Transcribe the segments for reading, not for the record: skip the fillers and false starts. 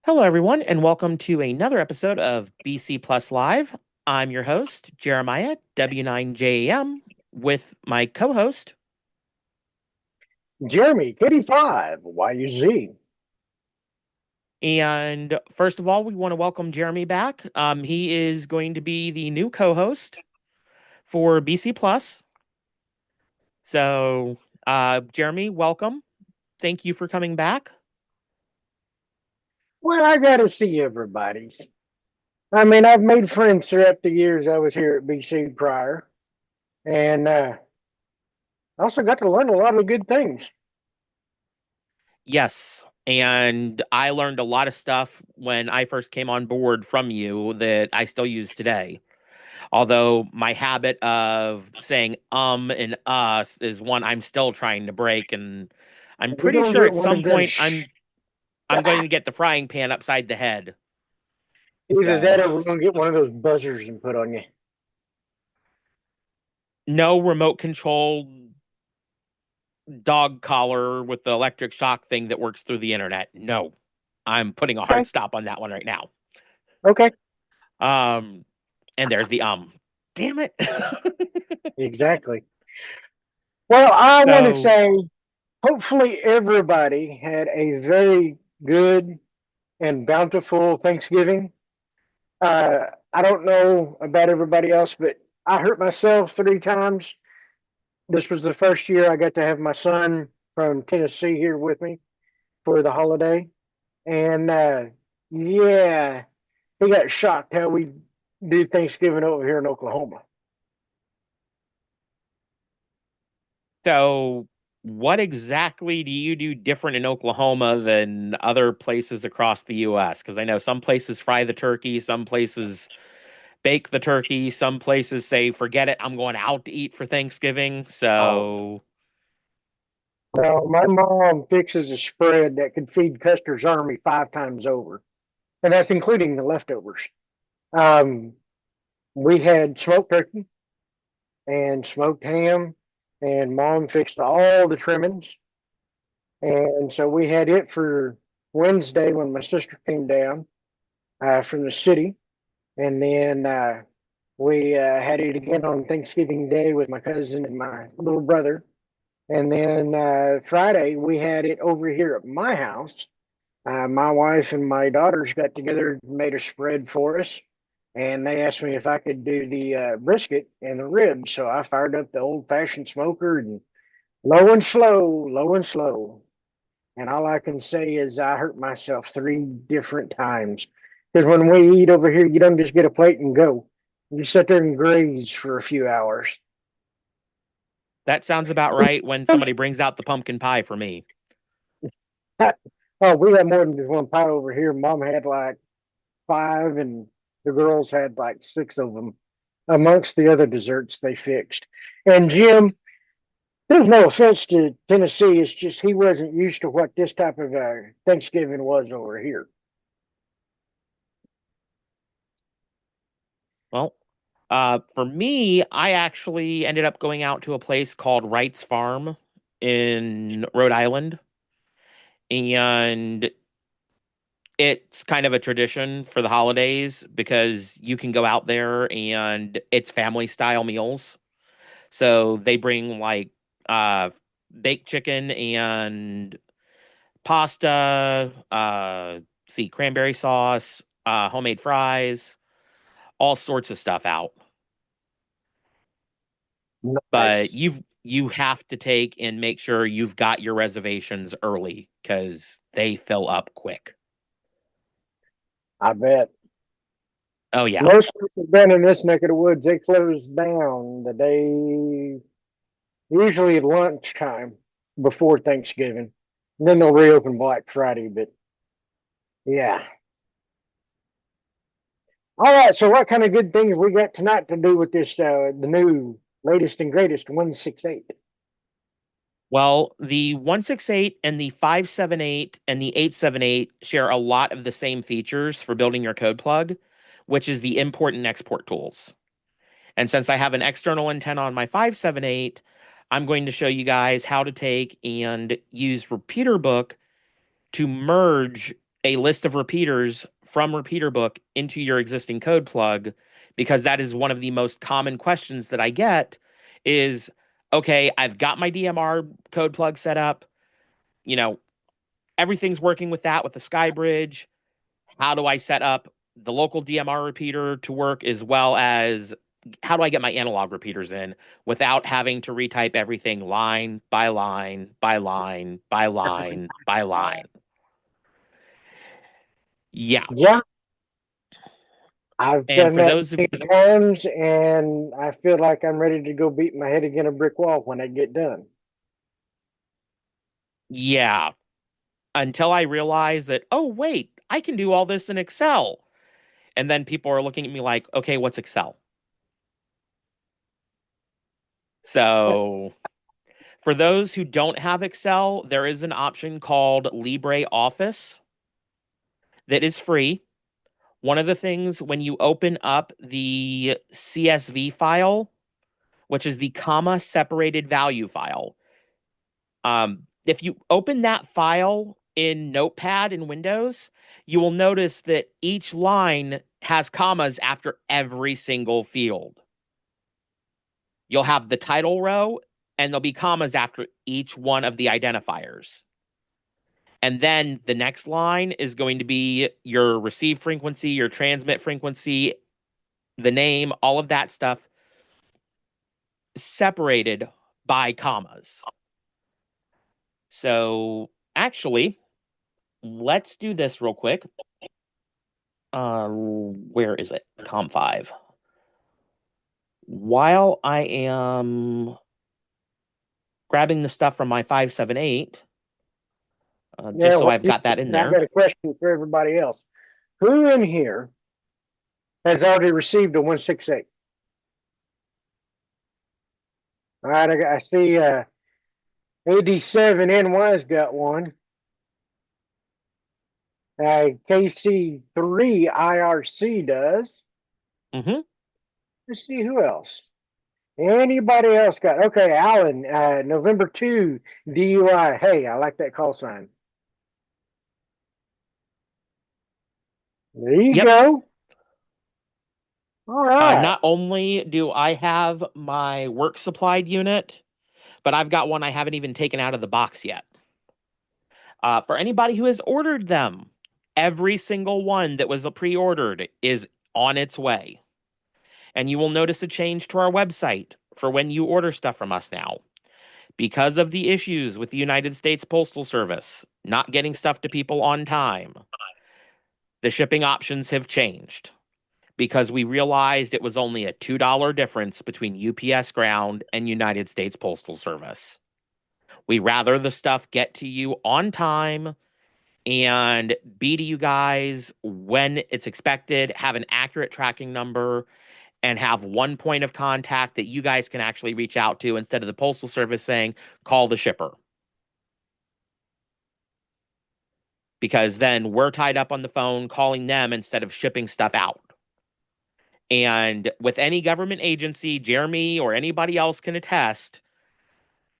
Hello, everyone, and welcome to another episode of BC Plus Live. I'm your host, Jeremiah, W9JAM, with my co host. Jeremy, Kitty5, YUZ. And first of all, we want to welcome Jeremy back. He is going to be the new co host for BC Plus. So, Jeremy, welcome. Thank you for coming back. Well, I got to see everybody. I mean, I've made friends throughout the years I was here at BC prior, and also got to learn a lot of good things. Yes. And I learned a lot of stuff when I first came on board from you that I still use today. Although my habit of saying and us is one I'm still trying to break, and I'm We're pretty going to sure get at one some of them. point I'm going to get the frying pan upside the head. Either So that or we're going to get one of those buzzers and put on you. no remote control dog collar with the electric shock thing that works through the internet. No. I'm putting a Okay. hard stop on that one right now. Okay. Um and there's the damn it. Exactly. Well, I want to So say hopefully everybody had a very good and bountiful Thanksgiving. I don't know about everybody else, but I hurt myself 3 times. This was the first year I got to have my son from Tennessee here with me for the holiday. And yeah, he got shocked how we do Thanksgiving over here in Oklahoma. So, what exactly do you do different in Oklahoma than other places across the US? Because I know some places fry the turkey, some places bake the turkey, some places say, forget it, I'm going out to eat for Thanksgiving. Oh, So, well, my mom fixes a spread that could feed Custer's Army 5 times over, and that's including the leftovers. Um, we had smoked turkey and smoked ham, and mom fixed all the trimmings. And so we had it for Wednesday when my sister came down from the city. And then we had it again on Thanksgiving Day with my cousin and my little brother. And then Friday, we had it over here at my house. My wife and my daughters got together and made a spread for us. And they asked me if I could do the brisket and the ribs. So I fired up the old fashioned smoker and low and slow, low and slow. And all I can say is I hurt myself 3 different times. Because when we eat over here, you don't just get a plate and go. You sit there and graze for a few hours. that sounds about right when somebody brings out the pumpkin pie for me. Oh, we had more than just one pie over here. Mom had like 5, and the girls had like 6 of them amongst the other desserts they fixed. And Jim, there's no offense to Tennessee. It's just he wasn't used to what this type of Thanksgiving was over here. Well, for me, I actually ended up going out to a place called Wright's Farm in Rhode Island. And it's kind of a tradition for the holidays because you can go out there and it's family style meals. So they bring like uh baked chicken and pasta, see cranberry sauce, homemade fries, all sorts of stuff out. But Nice. you have to take and make sure you've got your reservations early because they fill up quick. I bet. Oh yeah. Most places down in this neck of the woods, they close down the day, usually at lunchtime before Thanksgiving. And then they'll reopen Black Friday. But yeah. All right. So, what kind of good things we got tonight to do with this, the new latest and greatest 168? Well, the 168 and the 578 and the 878 share a lot of the same features for building your code plug, which is the import and export tools. And since I have an external antenna on my 578, I'm going to show you guys how to take and use RepeaterBook to merge a list of repeaters from RepeaterBook into your existing code plug, because that is one of the most common questions that I get is, okay, I've got my DMR code plug set up, you know, everything's working with that with the SkyBridge. How do I set up the local DMR repeater to work, as well as how do I get my analog repeaters in without having to retype everything line by line by line by line by line? Yeah. Yeah, I've And done for that those of many times, and I feel like I'm ready to go beat my head against a brick wall when I get done. yeah, until I realize that, oh, wait, I can do all this in Excel. And then people are looking at me like, okay, what's Excel? So for those who don't have Excel, there is an option called LibreOffice that is free. One of the things when you open up the CSV file, which is the comma separated value file, if you open that file in Notepad in Windows, you will notice that each line has commas after every single field. You'll have the title row, and there'll be commas after each one of the identifiers. And then the next line is going to be your receive frequency, your transmit frequency, the name, all of that stuff separated by commas. So actually, let's do this real quick. Where is it? Com5. While I am grabbing the stuff from my 578, just Yeah, so well, I've got that in I there. got a question for everybody else. Who in here has already received a 168? All right, I see AD7NY's got one. KC3 IRC does. Mm-hmm. Let's see who else. Anybody else got? Okay, Alan, November 2 DUI. Hey, I like that call sign. There you Yep. go. All right. Not only do I have my work supplied unit, but I've got one I haven't even taken out of the box yet. For anybody who has ordered them, every single one that was pre-ordered is on its way. And you will notice a change to our website for when you order stuff from us now. Because of the issues with the United States Postal Service not getting stuff to people on time, the shipping options have changed because we realized it was only a $2 difference between UPS Ground and United States Postal Service. We rather the stuff get to you on time and be to you guys when it's expected, have an accurate tracking number, and have one point of contact that you guys can actually reach out to instead of the Postal Service saying, call the shipper. Because then we're tied up on the phone calling them instead of shipping stuff out. And with any government agency, Jeremy or anybody else can attest,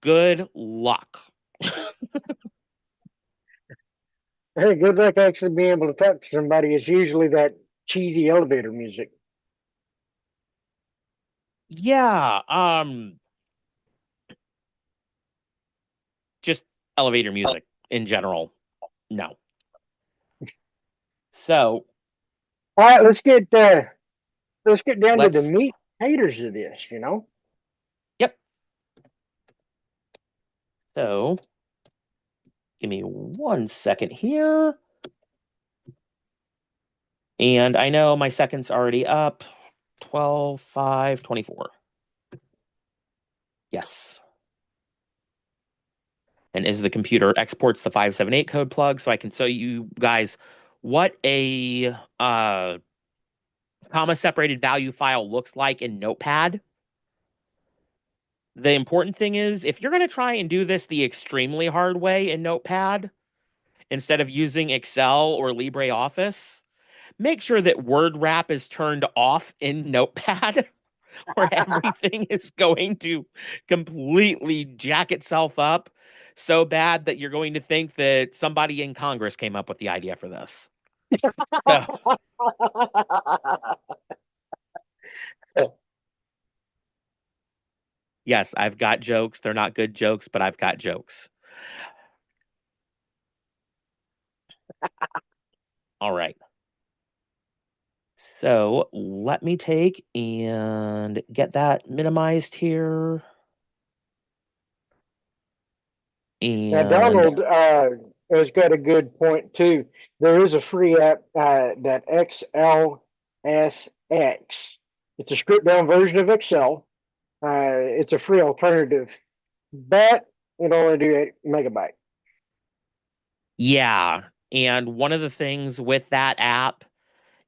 good luck. Hey, good luck actually being able to talk to somebody. It's usually that cheesy elevator music. Yeah, just elevator music in general. No. So, All right, let's get down to the let's, meat and potatoes of this. yep. So, give me 1 second here. And I know my second's already up. 12, 5, 24. Yes. And as the computer exports the 578 code plug, so I can show you guys what a comma separated value file looks like in Notepad. The important thing is if you're going to try and do this the extremely hard way in Notepad, instead of using Excel or LibreOffice, make sure that word wrap is turned off in Notepad, or everything is going to completely jack itself up. so bad that you're going to think that somebody in Congress came up with the idea for this. So, yes, I've got jokes. They're not good jokes, but I've got jokes. All right. So let me take and get that minimized here. Now, And Donald has got a good point too. There is a free app that XLSX. It's a stripped down version of Excel. It's a free alternative, but it only do 8 MB. yeah, and one of the things with that app,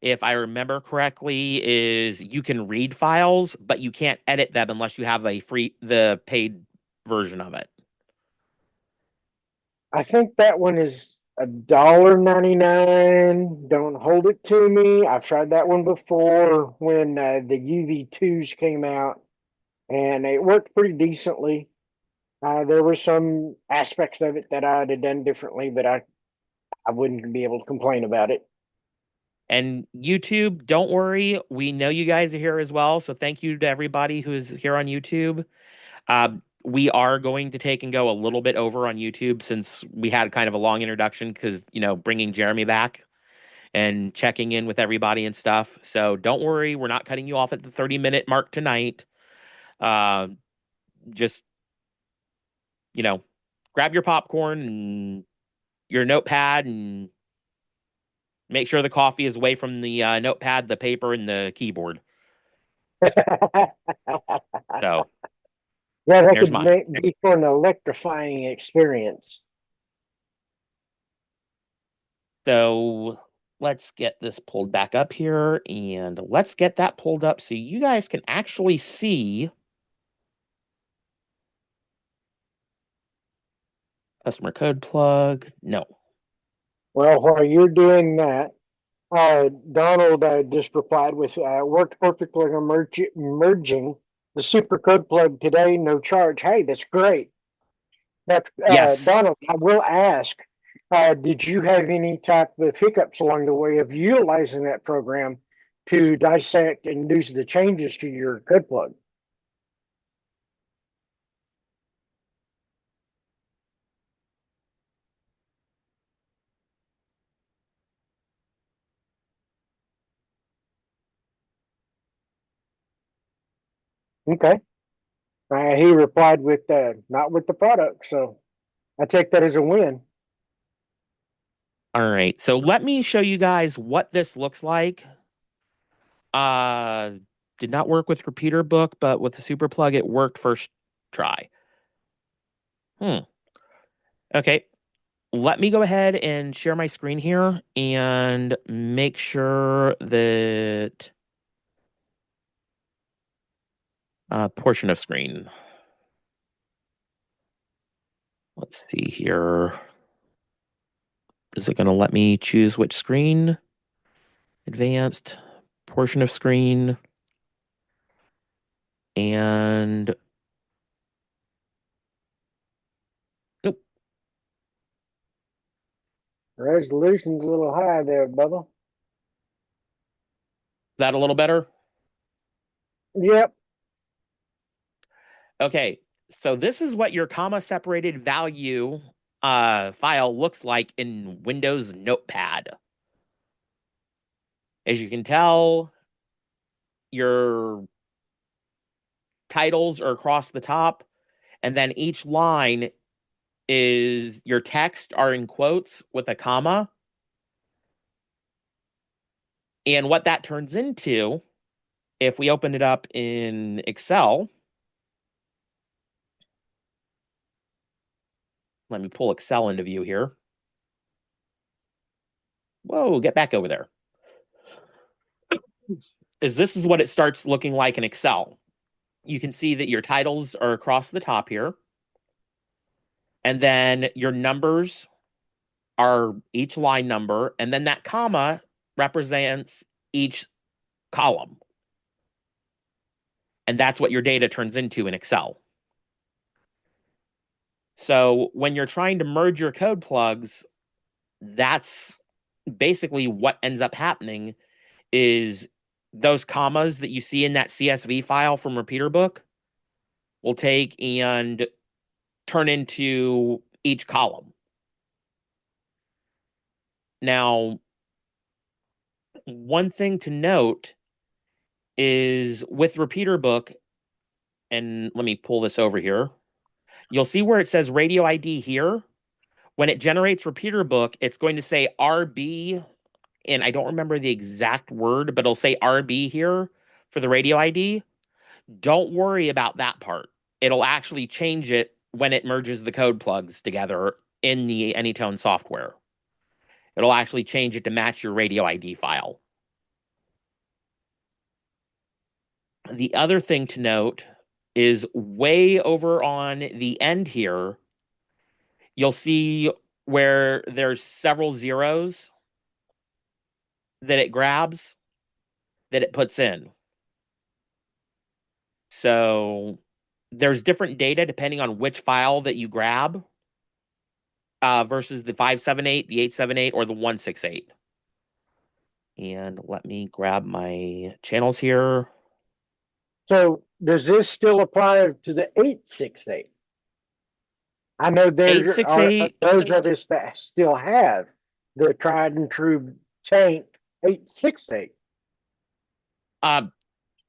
if I remember correctly, is you can read files, but you can't edit them unless you have the paid version of it. I think that one is $1.99. Don't hold it to me. I've tried that one before when the UV2s came out, and it worked pretty decently. There were some aspects of it that I'd have done differently, but I wouldn't be able to complain about it. And YouTube, don't worry, we know you guys are here as well. So thank you to everybody who's here on YouTube. We are going to take and go a little bit over on YouTube since we had kind of a long introduction because, bringing Jeremy back and checking in with everybody and stuff. So don't worry, we're not cutting you off at the 30-minute mark tonight. Uh, just, you know, grab your popcorn and your notepad and make sure the coffee is away from the notepad, the paper, and the keyboard. So Yeah, that there's could mine. be for an electrifying experience. So let's get this pulled back up here and let's get that pulled up so you guys can actually see customer code plug. No. Well, while you're doing that, Donald just replied with worked perfectly on merging the super code plug today, no charge. Hey, that's great. But Yes. Donald, I will ask, did you have any type of hiccups along the way of utilizing that program to dissect and do the changes to your code plug? Okay. He replied with not with the product, so I take that as a win. All right. So let me show you guys what this looks like. Uh did not work with RepeaterBook, but with the super plug it worked first try. Okay. Let me go ahead and share my screen here and make sure that portion of screen. Let's see here. Is it going to let me choose which screen? Advanced, portion of screen, and nope. Resolution's a little high there, Bubba. That a little better? Yep. Okay. So this is what your comma separated value file looks like in Windows Notepad. As you can tell, your titles are across the top, and then each line is your text are in quotes with a comma. And what that turns into, if we open it up in Excel, let me pull Excel into view here. Whoa, get back over there. This is what it starts looking like in Excel. You can see that your titles are across the top here. And then your numbers are each line number. And then that comma represents each column. And that's what your data turns into in Excel. So when you're trying to merge your code plugs, that's basically what ends up happening is those commas that you see in that CSV file from RepeaterBook will take and turn into each column. Now, one thing to note is with RepeaterBook, and let me pull this over here. You'll see where it says radio ID here. When it generates RepeaterBook, it's going to say RB, and I don't remember the exact word, but it'll say RB here for the radio ID. Don't worry about that part. It'll actually change it when it merges the code plugs together in the AnyTone software. It'll actually change it to match your radio ID file. The other thing to note is way over on the end here, you'll see where there's several zeros that it grabs, that it puts in. So there's different data depending on which file that you grab versus the 578, the 878, or the 168. And let me grab my channels here. So does this still apply to the 868? I know there are 868, those of us that still have the tried and true chain 868.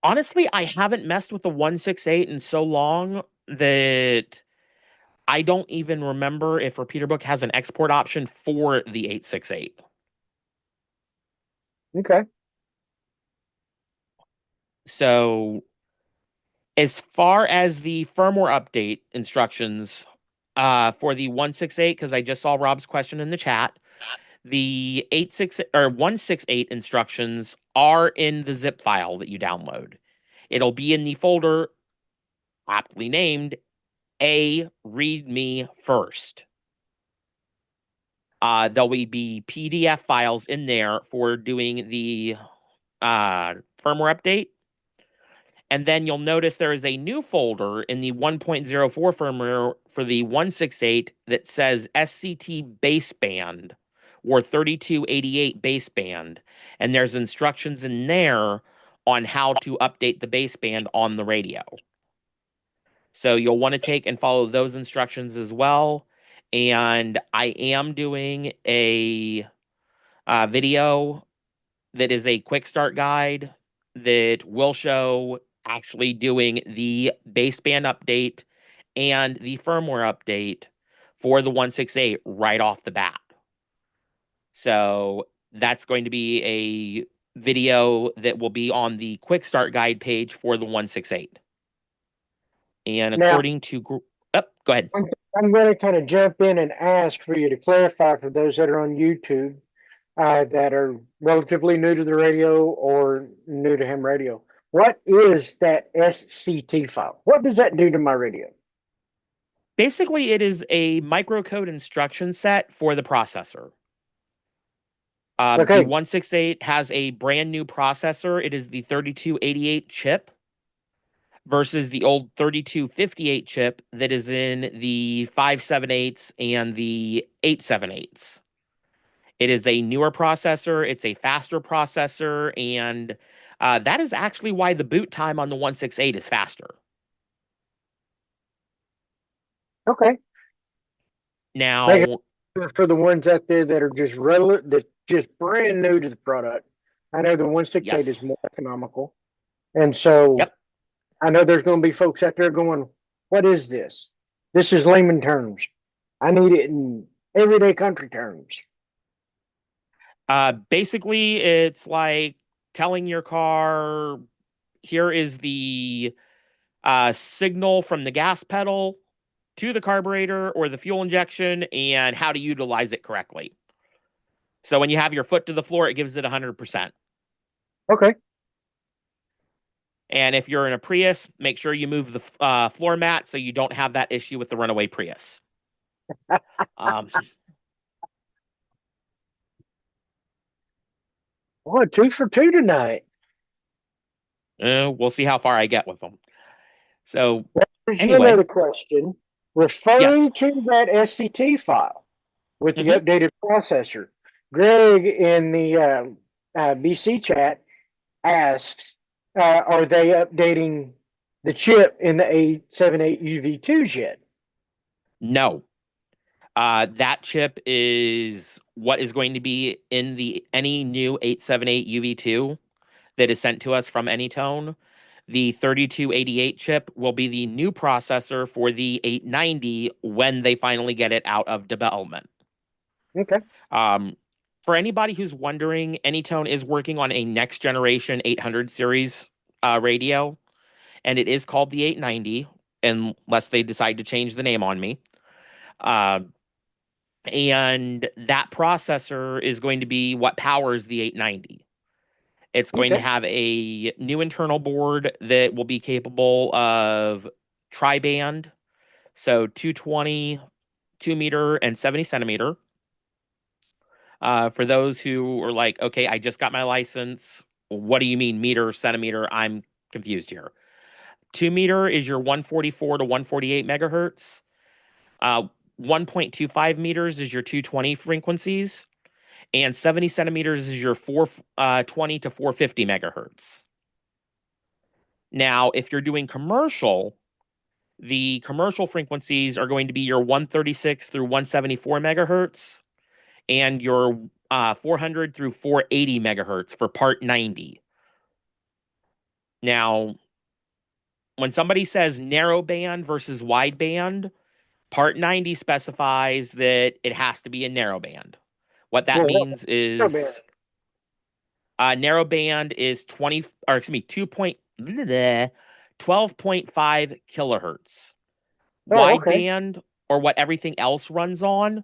honestly, I haven't messed with the 168 in so long that I don't even remember if RepeaterBook has an export option for the 868. Okay. So as far as the firmware update instructions for the 168, because I just saw Rob's question in the chat, the 86 or 168 instructions are in the zip file that you download. It'll be in the folder aptly named A README First. There'll be PDF files in there for doing the firmware update. And then you'll notice there is a new folder in the 1.04 firmware for the 168 that says SCT baseband or 3288 baseband. And there's instructions in there on how to update the baseband on the radio. So you'll want to take and follow those instructions as well. And I am doing a video that is a quick start guide that will show actually doing the baseband update and the firmware update for the 168 right off the bat. So that's going to be a video that will be on the quick start guide page for the 168. And Now, according to oh, go ahead. I'm going to kind of jump in and ask for you to clarify for those that are on YouTube that are relatively new to the radio or new to ham radio. What is that SCT file? What does that do to my radio? Basically, it is a microcode instruction set for the processor. The Okay. 168 has a brand new processor. It is the 3288 chip versus the old 3258 chip that is in the 578s and the 878s. It is a newer processor, it's a faster processor, and that is actually why the boot time on the 168 is faster. Okay. Now, For the ones out there that are just brand new to the product, I know the 168 yes. is more economical. And so Yep. I know there's going to be folks out there going, what is this? This is layman terms. I need it in everyday country terms. Basically, it's like telling your car, here is the signal from the gas pedal to the carburetor or the fuel injection and how to utilize it correctly. So when you have your foot to the floor, it gives it 100%. Okay. And if you're in a Prius, make sure you move the floor mat so you don't have that issue with the runaway Prius. Oh, 2 for 2 tonight. We'll see how far I get with them. So Here's anyway, another question. Yes. Referring to that SCT file with the Hmm. updated processor, Greg in the BC chat asks, are they updating the chip in the 878 UV2s yet? No. That chip is what is going to be in the any new 878 UV2 that is sent to us from AnyTone. The 3288 chip will be the new processor for the 890 when they finally get it out of development. Okay. Um, for anybody who's wondering, AnyTone is working on a next generation 800 series radio, and it is called the 890, unless they decide to change the name on me. Uh, and that processor is going to be what powers the 890. It's going to Okay. have a new internal board that will be capable of tri-band, so 220, 2 meter, and 70 centimeter. For those who are like, okay, I just got my license. What do you mean meter, centimeter? I'm confused here. 2 meter is your 144 to 148 megahertz. Uh, 1.25 meters is your 220 frequencies, and 70 centimeters is your 420 to 450 megahertz. Now, if you're doing commercial, the commercial frequencies are going to be your 136 through 174 megahertz and your 400 through 480 megahertz for part 90. Now, when somebody says narrow band versus wide band, part 90 specifies that it has to be a narrow band. What that Well, means what band? is narrow band is 20, or excuse me, 12.5 kilohertz. Oh, Wide okay. band, or what everything else runs on,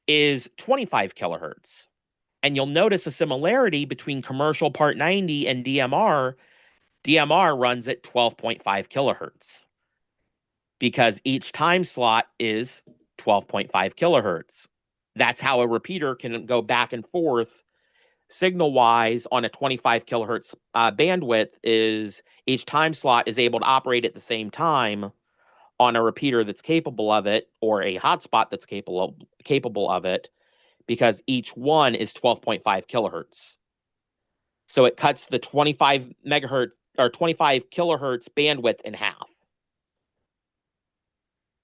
is 25 kilohertz. And you'll notice a similarity between commercial part 90 and DMR. DMR runs at 12.5 kilohertz because each time slot is 12.5 kilohertz. That's how a repeater can go back and forth signal wise on a 25 kilohertz bandwidth. Is each time slot is able to operate at the same time on a repeater that's capable of it, or a hotspot that's capable of it, because each one is 12.5 kilohertz. So it cuts the 25 megahertz or 25 kilohertz bandwidth in half.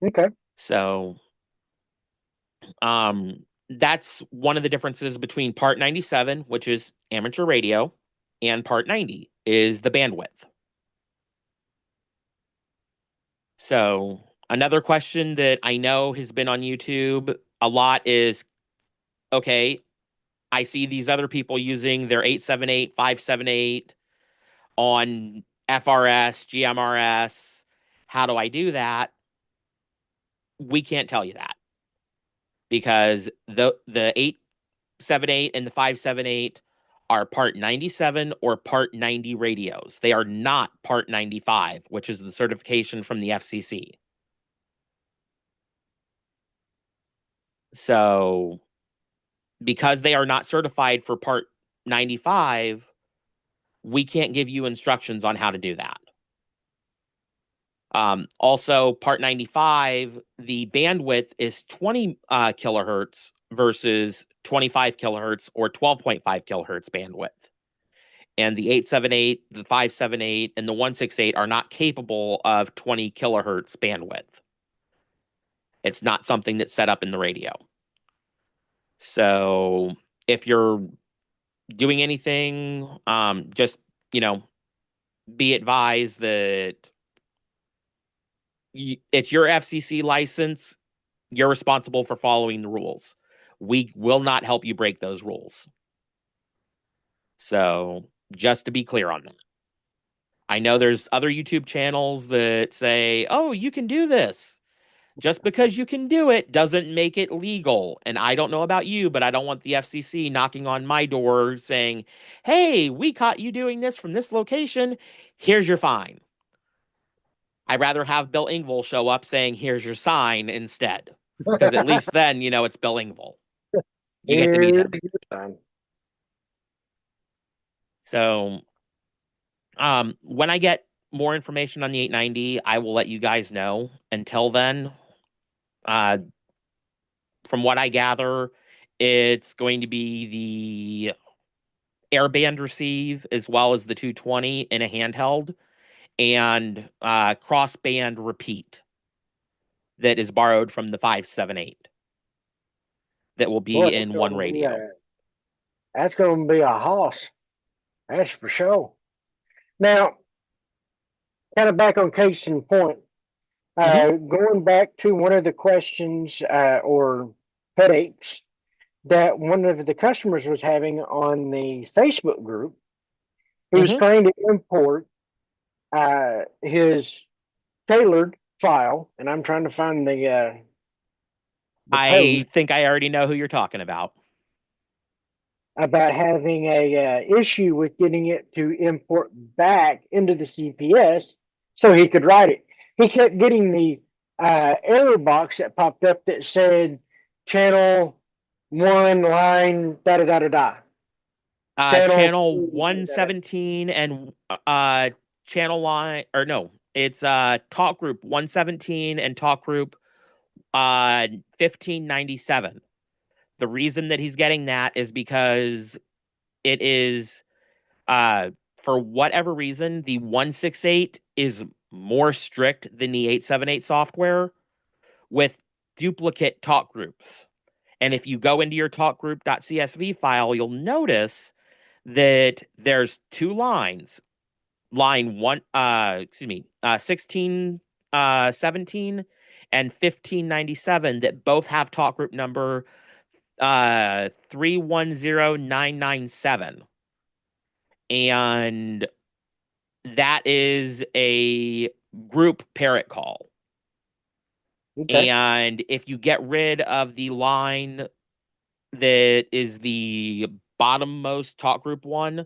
Okay. So that's one of the differences between part 97, which is amateur radio, and part 90 is the bandwidth. So another question that I know has been on YouTube a lot is, okay, I see these other people using their 878, 578 on FRS, GMRS. How do I do that? We can't tell you that because the 878 and the 578 are part 97 or part 90 radios. They are not part 95, which is the certification from the FCC. So, because they are not certified for part 95, we can't give you instructions on how to do that. Also, part 95, the bandwidth is 20 kilohertz versus 25 kilohertz or 12.5 kilohertz bandwidth. And the 878, the 578, and the 168 are not capable of 20 kilohertz bandwidth. It's not something that's set up in the radio. So if you're doing anything, just, you know, be advised that it's your FCC license. You're responsible for following the rules. We will not help you break those rules. So just to be clear on that. I know there's other YouTube channels that say, oh, you can do this. Just because you can do it doesn't make it legal. And I don't know about you, but I don't want the FCC knocking on my door saying, hey, we caught you doing this from this location. Here's your fine. I'd rather have Bill Engvall show up saying, here's your sign instead. Because at least then, it's Bill Engvall. You get to meet Here's him. your time. So when I get more information on the 890, I will let you guys know. Until then, From what I gather, it's going to be the airband receive as well as the 220 in a handheld, and crossband repeat that is borrowed from the 578 that will Boy, be that's in one going to be radio. a hoss. That's for sure. Now, kind of back on case in point, Hmm. going back to one of the questions or headaches that one of the customers was having on the Facebook group. He was Hmm. trying to import his tailored file, and I'm trying to find the I post think I already know who you're talking about. about having a issue with getting it to import back into the CPS so he could write it. He kept getting the error box that popped up that said channel one line da da da da da. Channel Channel two, da, da, da. 117 and channel line, or no, it's talk group 117 and talk group 1597. The reason that he's getting that is because it is uh for whatever reason the 168 is more strict than the 878 software with duplicate talk groups. And if you go into your talkgroup.csv file, you'll notice that there's two lines, line one, excuse me, 16, 17 and 1597 that both have talk group number 310997. And that is a group parrot call. Okay, And if you get rid of the line that is the bottommost talk group one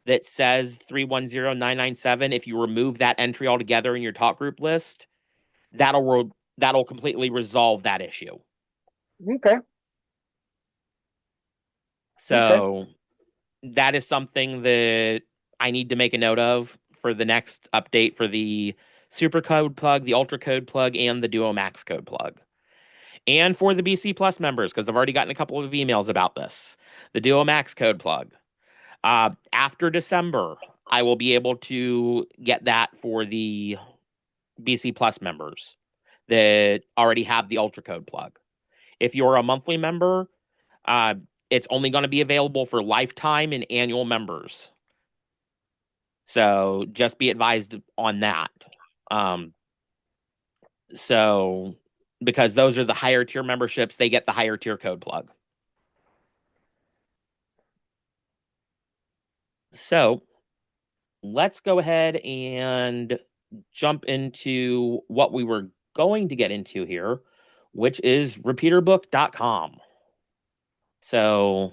that says 310997, if you remove that entry altogether in your talk group list, that'll completely resolve that issue. okay, okay. So that is something that I need to make a note of for the next update for the Super Code plug, the Ultra Code plug, and the Duo Max Code plug. And for the BC Plus members, because I've already gotten a couple of emails about this, the Duo Max Code plug. After December, I will be able to get that for the BC Plus members that already have the Ultra Code plug. If you're a monthly member, uh, it's only going to be available for lifetime and annual members. So just be advised on that. Um, so because those are the higher tier memberships, they get the higher tier code plug. So let's go ahead and jump into what we were going to get into here, which is repeaterbook.com. So,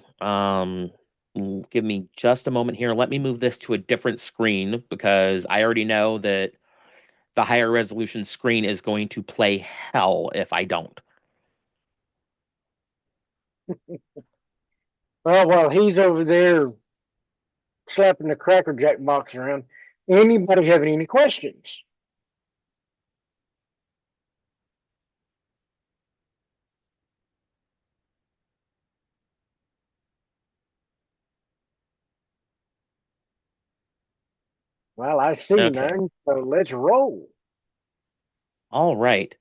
give me just a moment here. Let me move this to a different screen because I already know that the higher resolution screen is going to play hell if I don't. Well, while he's over there slapping the Cracker Jack box around, anybody having any questions? Well, I see Okay. none, so let's roll. All right.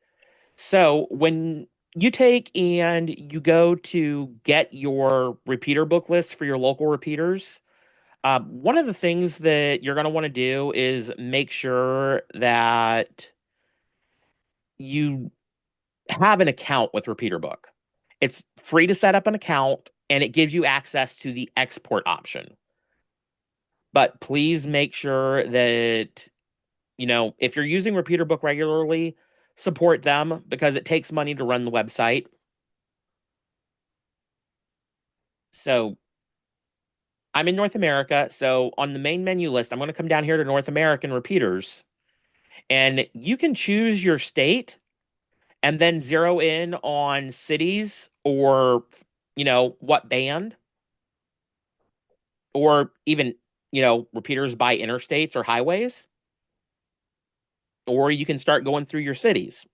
So when you take and you go to get your repeater book list for your local repeaters, one of the things that you're going to want to do is make sure that you have an account with RepeaterBook. It's free to set up an account and it gives you access to the export option. But please make sure that, if you're using RepeaterBook regularly, support them because it takes money to run the website. So I'm in North America. So on the main menu list, I'm going to come down here to North American repeaters and you can choose your state and then zero in on cities or, what band or even, repeaters by interstates or highways. Or you can start going through your cities.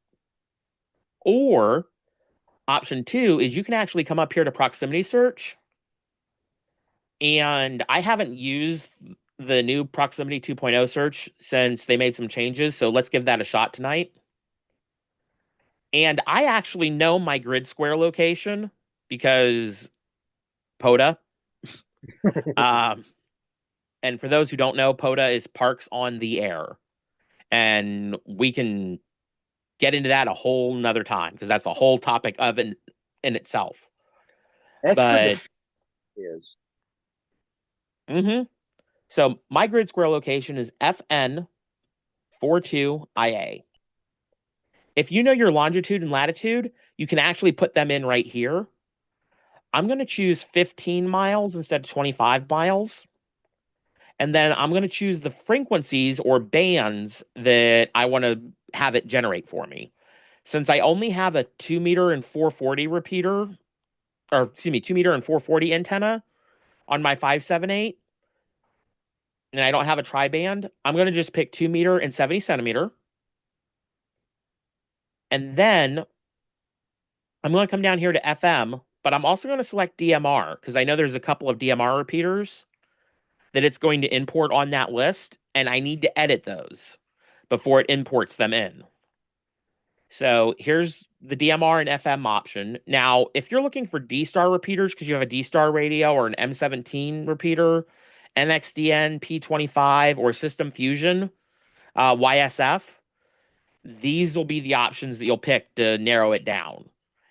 Or option two is you can actually come up here to proximity search. And I haven't used the new proximity 2.0 search since they made some changes. So let's give that a shot tonight. And I actually know my grid square location because POTA. Um, and for those who don't know, POTA is Parks on the Air. And we can get into that a whole nother time because that's a whole topic of in itself. That's where the But is. so my grid square location is FN42IA. If you know your longitude and latitude, you can actually put them in right here. I'm going to choose 15 miles instead of 25 miles. And then I'm going to choose the frequencies or bands that I want to have it generate for me. Since I only have a 2 meter and 440 repeater, or excuse me, 2 meter and 440 antenna on my 578, and I don't have a tri-band, I'm going to just pick 2 meter and 70 centimeter. And then I'm going to come down here to FM, but I'm also going to select DMR because I know there's a couple of DMR repeaters that it's going to import on that list, and I need to edit those before it imports them in. So here's the DMR and FM option. Now, if you're looking for D-Star repeaters because you have a D-Star radio or an M17 repeater, NXDN P25 or System Fusion YSF, these will be the options that you'll pick to narrow it down.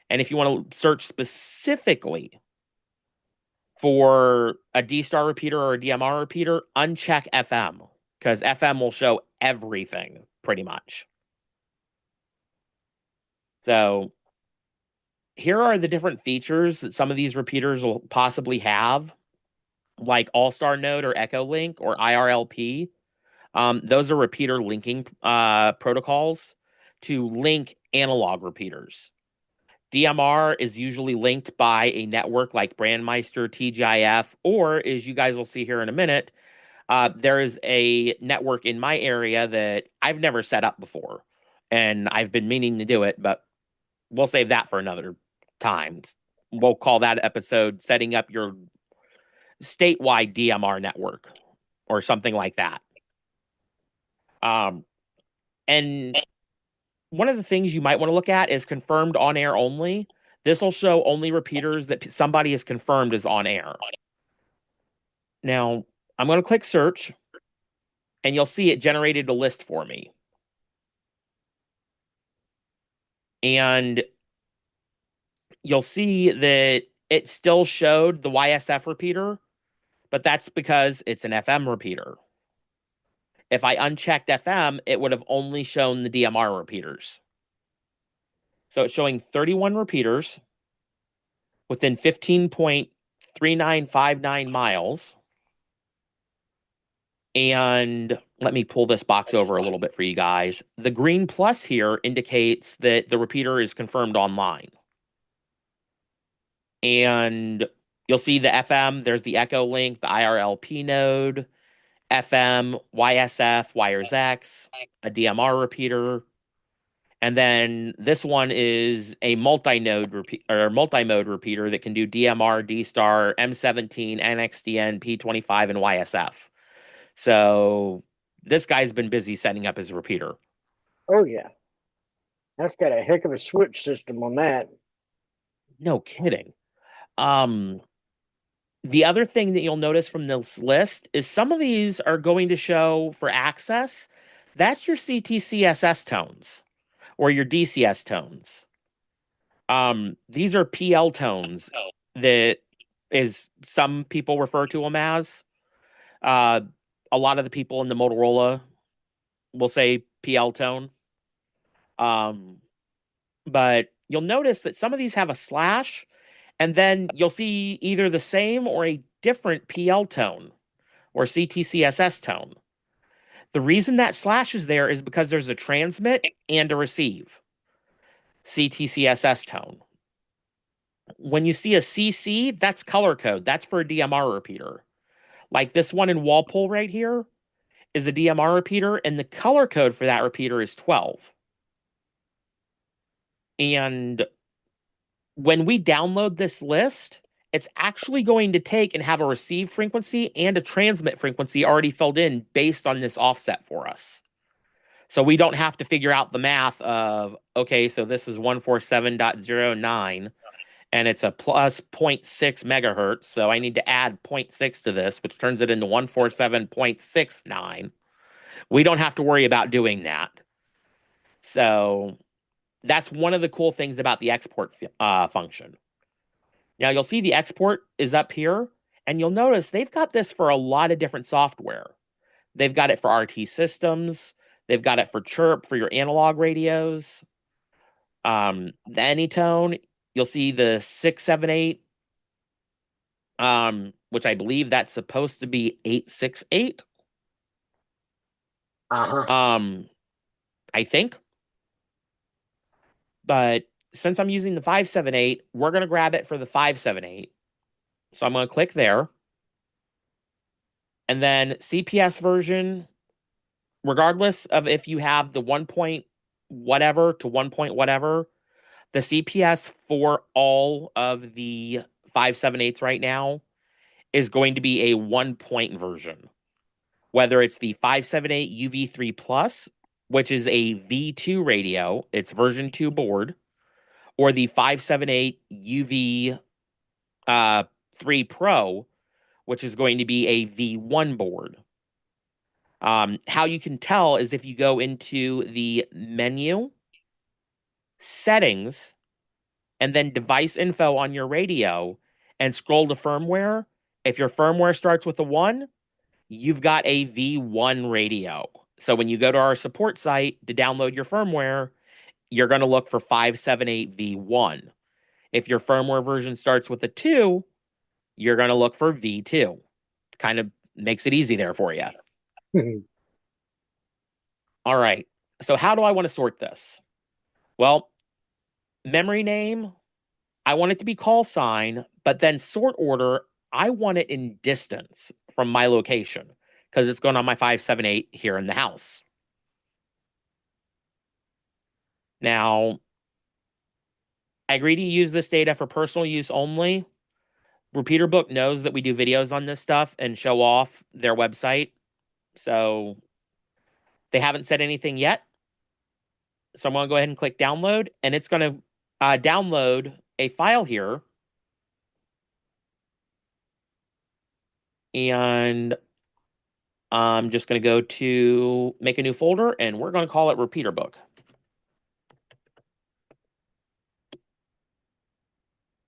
And if you want to search specifically for a D-Star repeater or a DMR repeater, uncheck FM because FM will show everything pretty much. So here are the different features that some of these repeaters will possibly have, like All-Star Node or Echo Link or IRLP. Those are repeater linking protocols to link analog repeaters. DMR is usually linked by a network like Brandmeister, TGIF, or as you guys will see here in a minute, there is a network in my area that I've never set up before. And I've been meaning to do it, but we'll save that for another time. We'll call that episode Setting Up Your Statewide DMR Network or something like that. And one of the things you might want to look at is confirmed on air only. This will show only repeaters that somebody has confirmed is on air. Now, I'm going to click search, and you'll see it generated a list for me. And you'll see that it still showed the YSF repeater, but that's because it's an FM repeater. If I unchecked FM, it would have only shown the DMR repeaters. So it's showing 31 repeaters within 15.3959 miles. And let me pull this box over a little bit for you guys. The green plus here indicates that the repeater is confirmed online. And you'll see the FM, there's the Echo Link, the IRLP node, FM, YSF, Wires X, a DMR repeater. And then this one is a multi-node or multi-mode repeater that can do DMR, D-Star, M17, NXDN, P25, and YSF. So this guy's been busy setting up his repeater. Oh yeah, that's got a heck of a switch system on that. No kidding. The other thing that you'll notice from this list is some of these are going to show for access. That's your CTCSS tones or your DCS tones. These are PL tones that is some people refer to them as. A lot of the people in the Motorola will say PL tone. But you'll notice that some of these have a slash, and then you'll see either the same or a different PL tone or CTCSS tone. The reason that slash is there is because there's a transmit and a receive CTCSS tone. When you see a CC, that's color code. That's for a DMR repeater. Like this one in Walpole right here is a DMR repeater, and the color code for that repeater is 12. And when we download this list, it's actually going to take and have a receive frequency and a transmit frequency already filled in based on this offset for us. So we don't have to figure out the math of, okay, so this is 147.09 and it's a plus zero point 0.6 megahertz. So I need to add 0.6 to this, which turns it into 147.69. We don't have to worry about doing that. So that's one of the cool things about the export function. Now you'll see the export is up here, and you'll notice they've got this for a lot of different software. They've got it for RT systems. They've got it for Chirp for your analog radios. The AnyTone, you'll see the 678, which I believe that's supposed to be 868. Uh-huh. I think. But since I'm using the 578, we're going to grab it for the 578. So I'm going to click there. And then CPS version, regardless of if you have the 1 point whatever to 1 point whatever, the CPS for all of the 578s right now is going to be a 1 point version. Whether it's the 578 UV3 Plus, which is a V2 radio, it's version 2 board, or the 578 UV 3 Pro, which is going to be a V1 board. How you can tell is if you go into the menu, settings, and then device info on your radio and scroll to firmware. If your firmware starts with a 1, you've got a V1 radio. So when you go to our support site to download your firmware, you're going to look for 578 V1. If your firmware version starts with a 2, you're going to look for V2. Kind of makes it easy there for you. All right. So how do I want to sort this? Well, memory name, I want it to be call sign, but then sort order, I want it in distance from my location because it's going on my 578 here in the house. Now, I agree to use this data for personal use only. RepeaterBook knows that we do videos on this stuff and show off their website. So they haven't said anything yet. So I'm going to go ahead and click download, and it's going to download a file here. And I'm just going to go to make a new folder, and we're going to call it RepeaterBook.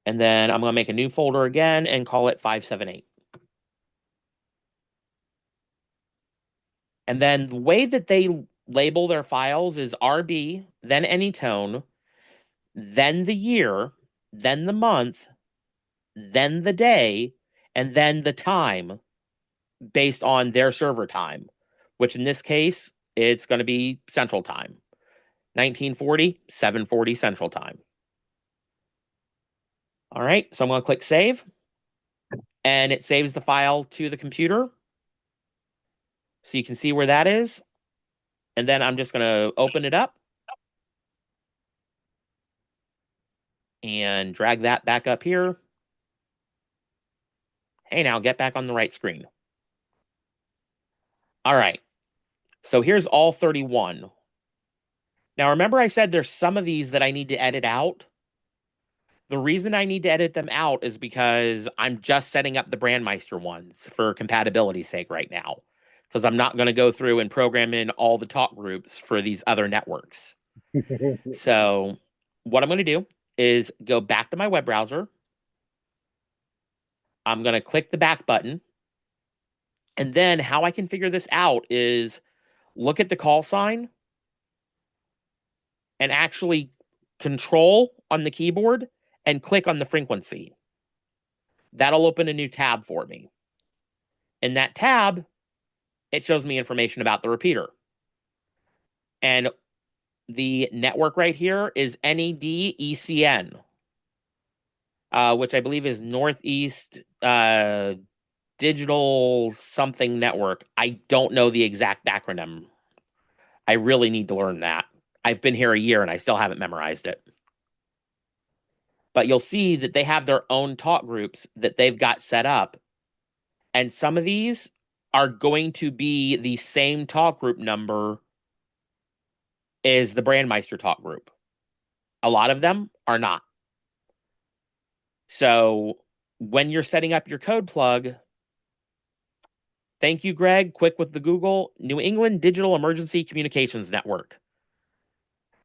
And then I'm going to make a new folder again and call it 578. And then the way that they label their files is RB, then AnyTone, then the year, then the month, then the day, and then the time based on their server time, which in this case, it's going to be Central Time. 1940, 740 Central Time. All right, so I'm going to click Save, and it saves the file to the computer. So you can see where that is. And then I'm just going to open it up and drag that back up here. Hey, now get back on the right screen. All right, so here's all 31. Now, remember I said there's some of these that I need to edit out? The reason I need to edit them out is because I'm just setting up the Brandmeister ones for compatibility's sake right now, because I'm not going to go through and program in all the talk groups for these other networks. So what I'm going to do is go back to my web browser. I'm going to click the back button. And then how I can figure this out is look at the call sign and actually control on the keyboard and click on the frequency. That'll open a new tab for me. In that tab, it shows me information about the repeater. And the network right here is NED-ECN, which I believe is Northeast Digital something network. I don't know the exact acronym. I really need to learn that. I've been here a year and I still haven't memorized it. but you'll see that they have their own talk groups that they've got set up. And some of these are going to be the same talk group number as the Brandmeister talk group. A lot of them are not. So when you're setting up your code plug, thank you, Greg. Quick with the Google, New England Digital Emergency Communications Network.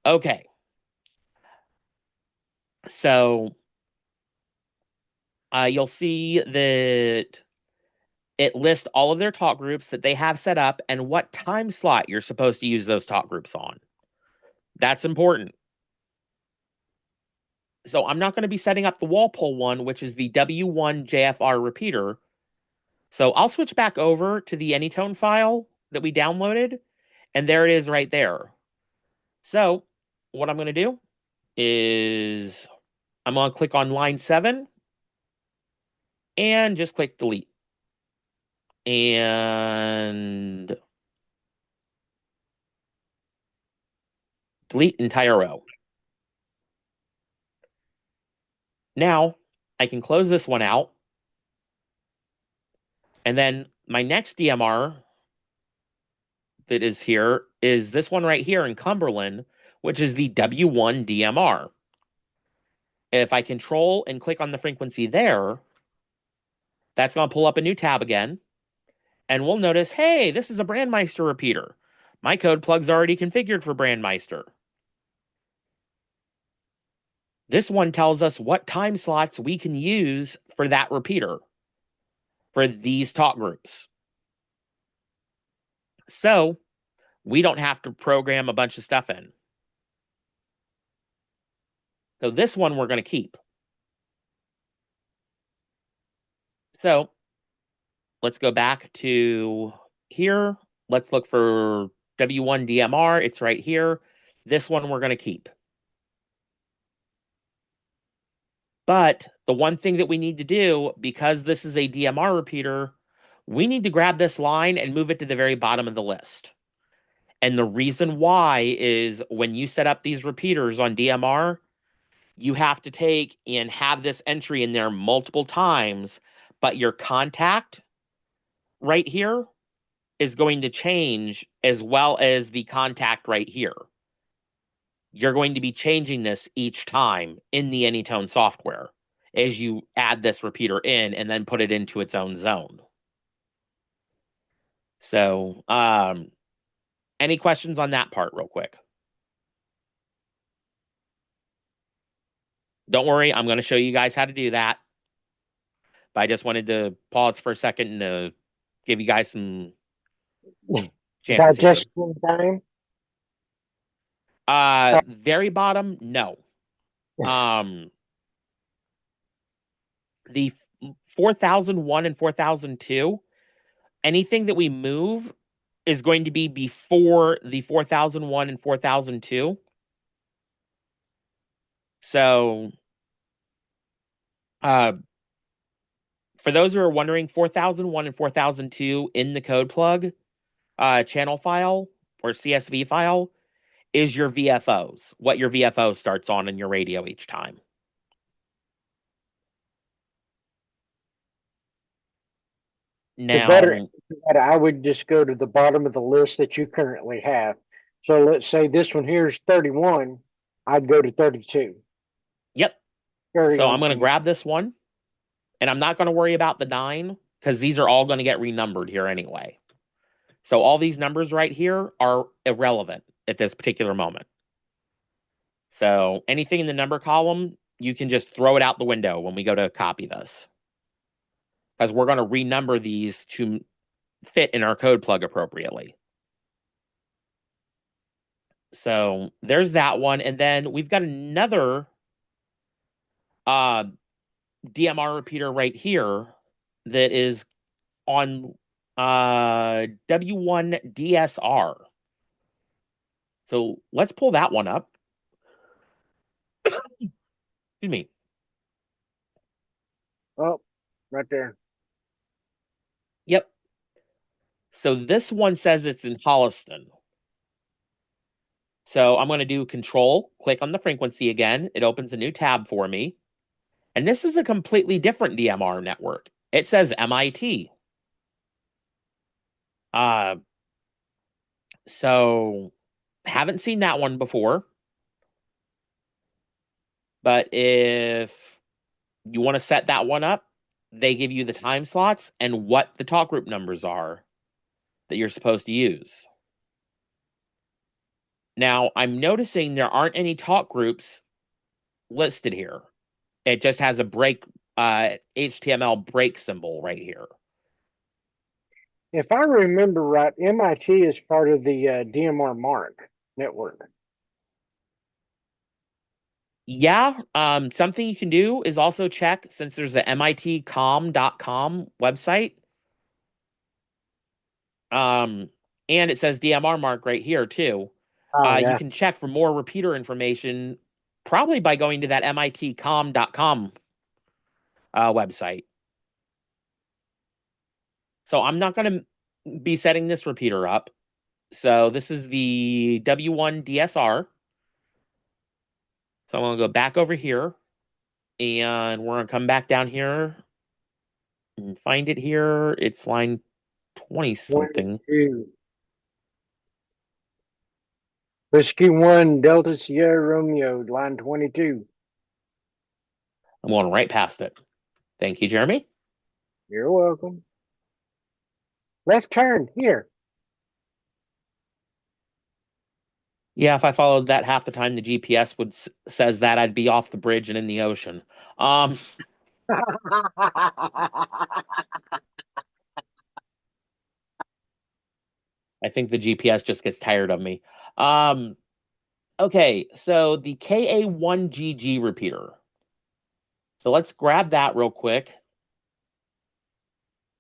Okay. So you'll see that it lists all of their talk groups that they have set up and what time slot you're supposed to use those talk groups on. That's important. So I'm not going to be setting up the Walpole one, which is the W1 JFR repeater. So I'll switch back over to the AnyTone file that we downloaded, and there it is right there. So what I'm going to do is I'm going to click on line 7 and just click delete. And delete entire row. Now I can close this one out. And then my next DMR that is here is this one right here in Cumberland, which is the W1 DMR. If I control and click on the frequency there, that's going to pull up a new tab again. And we'll notice, hey, this is a Brandmeister repeater. My code plug's already configured for Brandmeister. This one tells us what time slots we can use for that repeater for these talk groups. So we don't have to program a bunch of stuff in. So this one we're going to keep. So let's go back to here. Let's look for W1 DMR. It's right here. This one we're going to keep. But the one thing that we need to do, because this is a DMR repeater, we need to grab this line and move it to the very bottom of the list. And the reason why is when you set up these repeaters on DMR, you have to take and have this entry in there multiple times, but your contact right here is going to change as well as the contact right here. You're going to be changing this each time in the AnyTone software as you add this repeater in and then put it into its own zone. So, any questions on that part real quick? Don't worry, I'm going to show you guys how to do that. But I just wanted to pause for a second to give you guys some chances here. Digestion time. Very bottom, no. The 4001 and 4002, anything that we move is going to be before the 4001 and 4002. So, for those who are wondering, 4001 and 4002 in the code plug channel file or CSV file is your VFOs, what your VFO starts on in your radio each time. Now, I would just go to the bottom of the list that you currently have. So let's say this one here is 31. I'd go to 32. Yep. So I'm going to grab this one, and I'm not going to worry about the 9 because these are all going to get renumbered here anyway. So all these numbers right here are irrelevant at this particular moment. So anything in the number column, you can just throw it out the window when we go to copy this, because we're going to renumber these to fit in our code plug appropriately. So there's that one. And then we've got another DMR repeater right here that is on W1 DSR. So let's pull that one up. Excuse me. Oh, right there. Yep. So this one says it's in Holliston. So I'm going to do control, click on the frequency again. It opens a new tab for me. And this is a completely different DMR network. It says MIT. Uh, so haven't seen that one before. But if you want to set that one up, they give you the time slots and what the talk group numbers are that you're supposed to use. Now, I'm noticing there aren't any talk groups listed here. It just has a break, HTML break symbol right here. If I remember right, MIT is part of the DMR Mark network. Yeah, something you can do is also check, since there's a mitcom.com website. Um, and it says DMR mark right here too. Oh You yeah. can check for more repeater information, probably by going to that mitcom.com website. So I'm not going to be setting this repeater up. So this is the W1 DSR. So I'm going to go back over here, and we're going to come back down here and find it here. It's line 20 something. 22. Whiskey 1, Delta Sierra Romeo, line 22. I'm going right past it. Thank you, Jeremy. You're welcome. Left turn here. Yeah, if I followed that half the time the GPS would says that, I'd be off the bridge and in the ocean. Um, I think the GPS just gets tired of me. Um, okay, so the KA1GG repeater. So let's grab that real quick,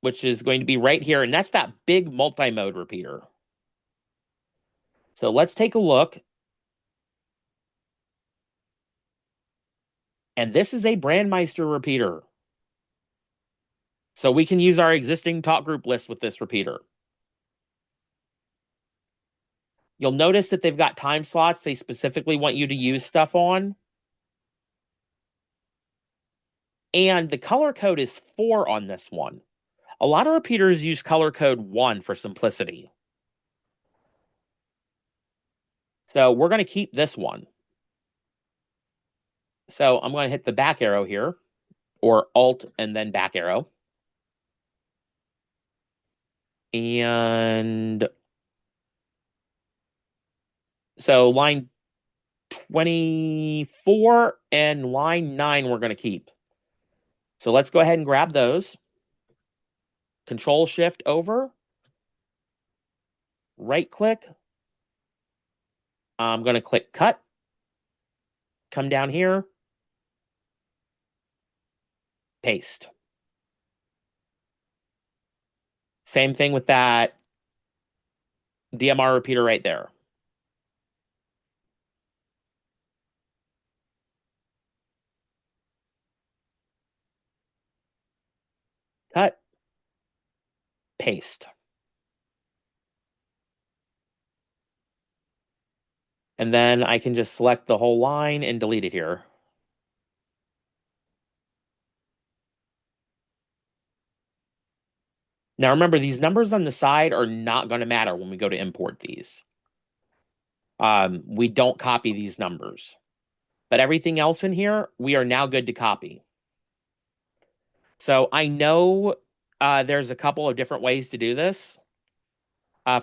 which is going to be right here, and that's that big multi-mode repeater. So let's take a look. And this is a Brandmeister repeater. So we can use our existing talk group list with this repeater. You'll notice that they've got time slots they specifically want you to use stuff on. And the color code is 4 on this one. A lot of repeaters use color code 1 for simplicity. So we're going to keep this one. So I'm going to hit the back arrow here, or Alt and then back arrow. And so line 24 and line 9 we're going to keep. So let's go ahead and grab those. Control Shift over. Right click. I'm going to click Cut. Come down here. Paste. Same thing with that DMR repeater right there. Cut. Paste. And then I can just select the whole line and delete it here. Now remember, these numbers on the side are not going to matter when we go to import these. We don't copy these numbers. But everything else in here, we are now good to copy. So I know there's a couple of different ways to do this.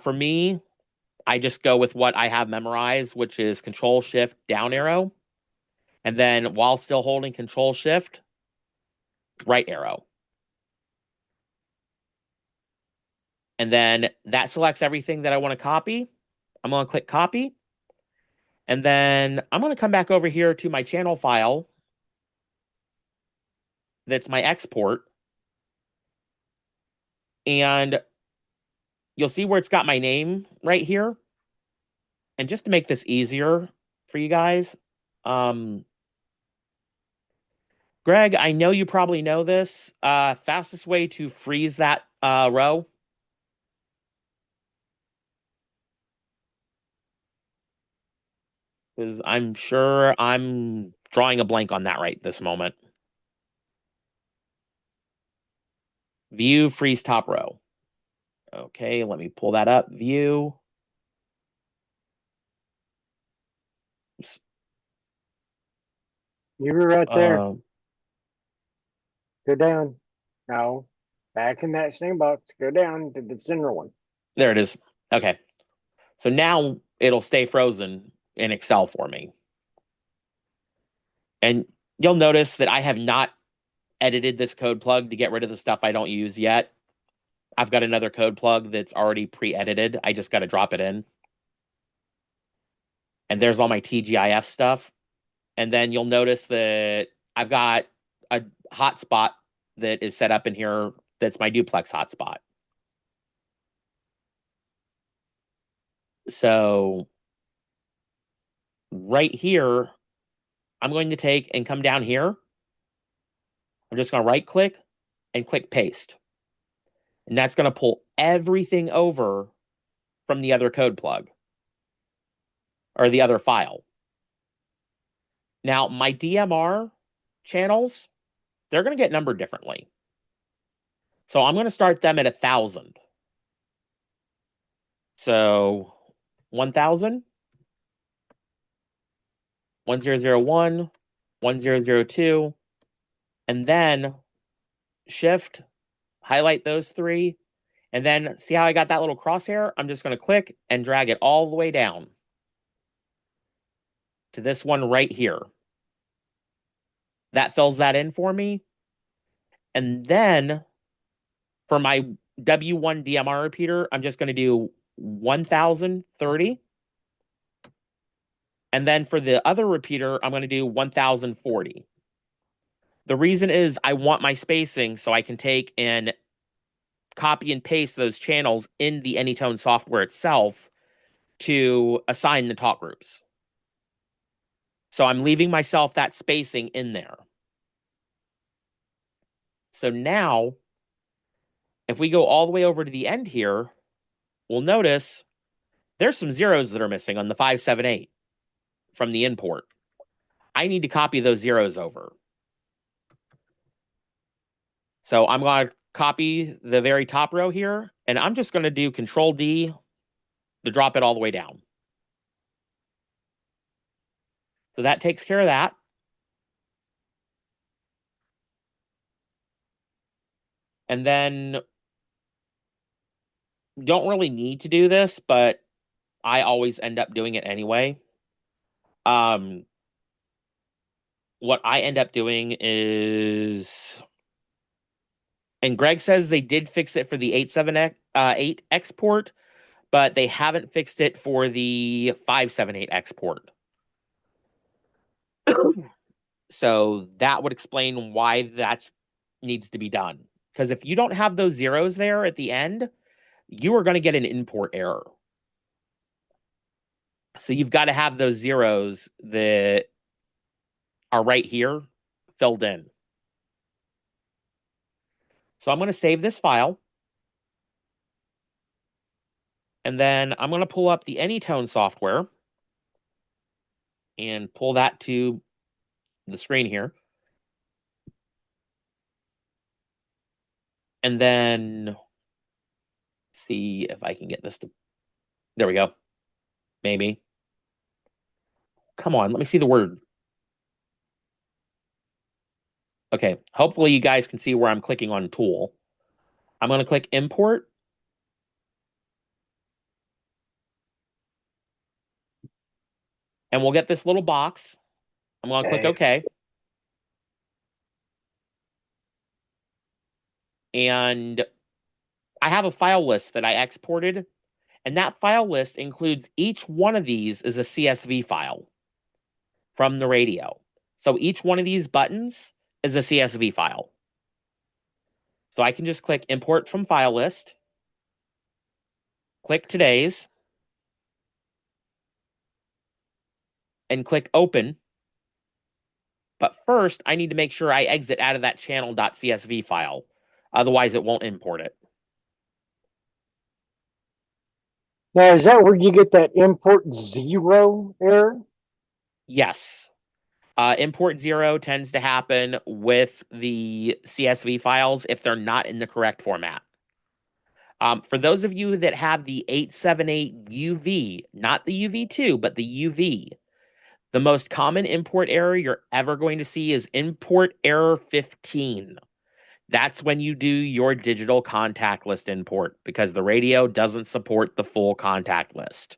For me, I just go with what I have memorized, which is Control Shift down arrow. And then while still holding Control Shift, right arrow. And then that selects everything that I want to copy. I'm going to click copy. And then I'm going to come back over here to my channel file. That's my export. And you'll see where it's got my name right here. And just to make this easier for you guys, Greg, I know you probably know this. Fastest way to freeze that row. Because I'm sure I'm drawing a blank on that right this moment. View freeze top row. Okay, let me pull that up. View. You were right there. Um, Go down. No. Back in that same box. Go down to the center one. there it is. Okay. So now it'll stay frozen in Excel for me. And you'll notice that I have not edited this code plug to get rid of the stuff I don't use yet. I've got another code plug that's already pre-edited. I just got to drop it in. And there's all my TGIF stuff. And then you'll notice that I've got a hotspot that is set up in here that's my duplex hotspot. So right here, I'm going to take and come down here. I'm just going to right click and click paste. And that's going to pull everything over from the other code plug or the other file. Now, my DMR channels, they're going to get numbered differently. So I'm going to start them at 1,000. So 1,000, 1001, 1002, and then shift, highlight those three, and then see how I got that little crosshair? I'm just going to click and drag it all the way down to this one right here. That fills that in for me. And then for my W1 DMR repeater, I'm just going to do 1030. And then for the other repeater, I'm going to do 1040. The reason is I want my spacing so I can take and copy and paste those channels in the AnyTone software itself to assign the talk groups. So I'm leaving myself that spacing in there. So now, if we go all the way over to the end here, we'll notice there's some zeros that are missing on the 578 from the import. I need to copy those zeros over. So I'm going to copy the very top row here, and I'm just going to do Control D to drop it all the way down. So that takes care of that. And then don't really need to do this, but I always end up doing it anyway. What I end up doing is, and Greg says they did fix it for the 878 export, but they haven't fixed it for the 578 export. So that would explain why that needs to be done. Because if you don't have those zeros there at the end, you are going to get an import error. So you've got to have those zeros that are right here filled in. So I'm going to save this file. And then I'm going to pull up the AnyTone software and pull that to the screen here. And then see if I can get this to, there we go. Maybe. Come on, let me see the word. Okay, hopefully you guys can see where I'm clicking on tool. I'm going to click import. And we'll get this little box. I'm going to click OK. And I have a file list that I exported. And that file list includes each one of these is a CSV file from the radio. So each one of these buttons is a CSV file. So I can just click import from file list, click today's, and click open. But first, I need to make sure I exit out of that channel.csv file. Otherwise, it won't import it. Now, is that where you get that import zero error? Yes. Import 0 tends to happen with the CSV files if they're not in the correct format. For those of you that have the 878 UV, not the UV2, but the UV, the most common import error you're ever going to see is import error 15. That's when you do your digital contact list import because the radio doesn't support the full contact list.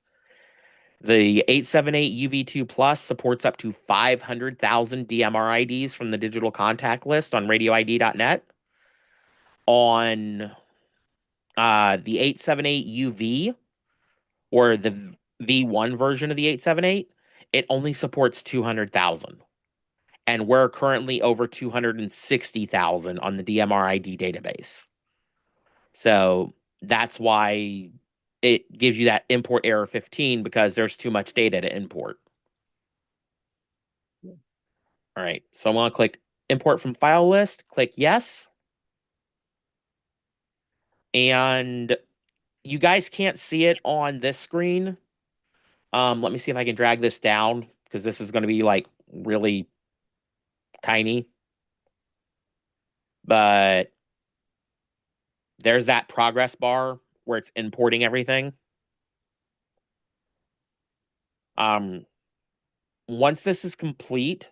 The 878 UV2 Plus supports up to 500,000 DMR IDs from the digital contact list on radioid.net. On the 878 UV or the V1 version of the 878, it only supports 200,000. And we're currently over 260,000 on the DMR ID database. So that's why it gives you that import error 15 because there's too much data to import. All right, so I'm going to click import from file list, click yes. And you guys can't see it on this screen. Let me see if I can drag this down because this is going to be like really tiny. But there's that progress bar where it's importing everything. Once this is complete,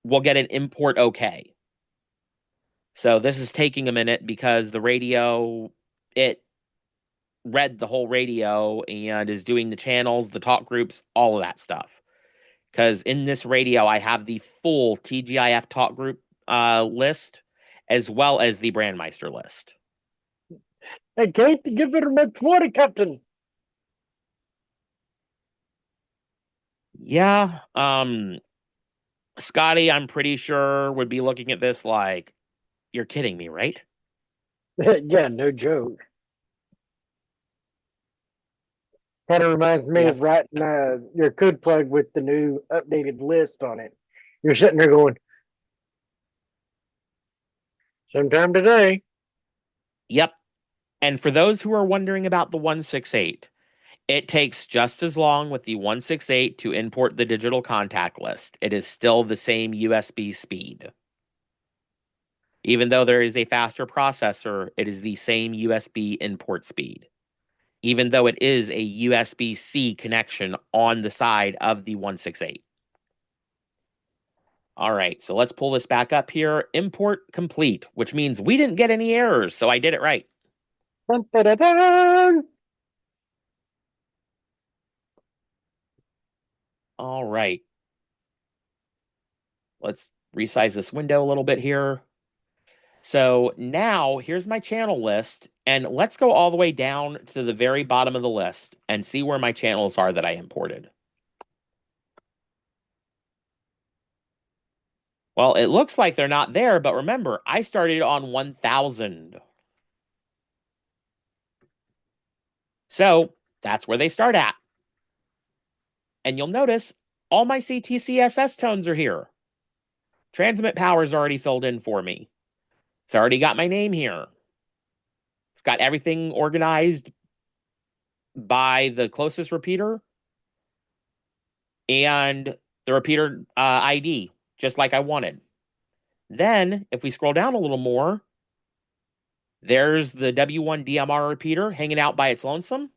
we'll get an import okay. So this is taking a minute because the radio, it read the whole radio and is doing the channels, the talk groups, all of that stuff. Because in this radio, I have the full TGIF talk group list as well as the Brandmeister list. I can't give it much water, Captain. Yeah, Scotty, I'm pretty sure would be looking at this like, you're kidding me, right? Yeah, no joke. Kind of reminds me of Yes. writing your code plug with the new updated list on it. You're sitting there going, sometime today. Yep. And for those who are wondering about the 168, it takes just as long with the 168 to import the digital contact list. It is still the same USB speed. Even though there is a faster processor, it is the same USB import speed. Even though it is a USB-C connection on the side of the 168. All right, so let's pull this back up here. Import complete, which means we didn't get any errors, so I did it right. Dun, dun, dun, dun. All right. Let's resize this window a little bit here. So now here's my channel list, and let's go all the way down to the very bottom of the list and see where my channels are that I imported. Well, it looks like they're not there, but remember, I started on 1000. So that's where they start at. And you'll notice all my CTCSS tones are here. Transmit power is already filled in for me. It's already got my name here. It's got everything organized by the closest repeater and the repeater ID, just like I wanted. Then, if we scroll down a little more, there's the W1 DMR repeater hanging out by its lonesome.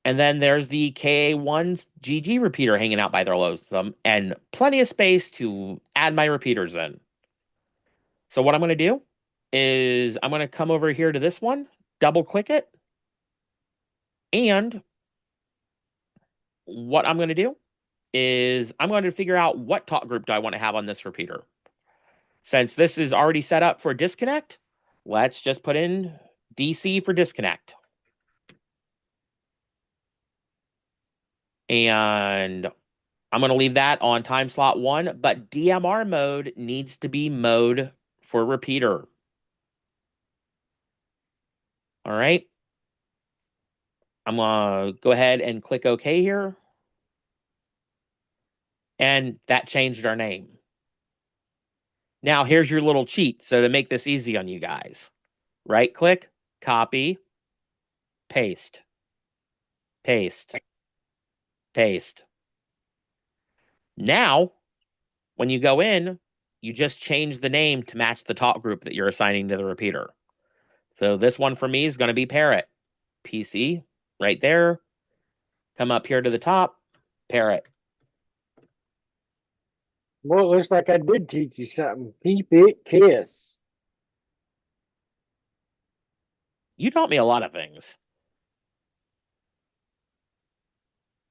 And then there's the KA1 GG repeater hanging out by their lonesome, and plenty of space to add my repeaters in. So what I'm going to do is I'm going to come over here to this one, double click it, and what I'm going to do is I'm going to figure out what talk group do I want to have on this repeater. Since this is already set up for disconnect, let's just put in DC for disconnect. And I'm going to leave that on time slot 1, but DMR mode needs to be mode for repeater. All right. I'm going to go ahead and click OK here. And that changed our name. Now, here's your little cheat. So to make this easy on you guys, right click, copy, paste, paste, paste. Now, when you go in, you just change the name to match the talk group that you're assigning to the repeater. So this one for me is going to be Parrot. PC, right there. Come up here to the top, Parrot. Well, it looks like I did teach you something. Keep it kiss. You taught me a lot of things.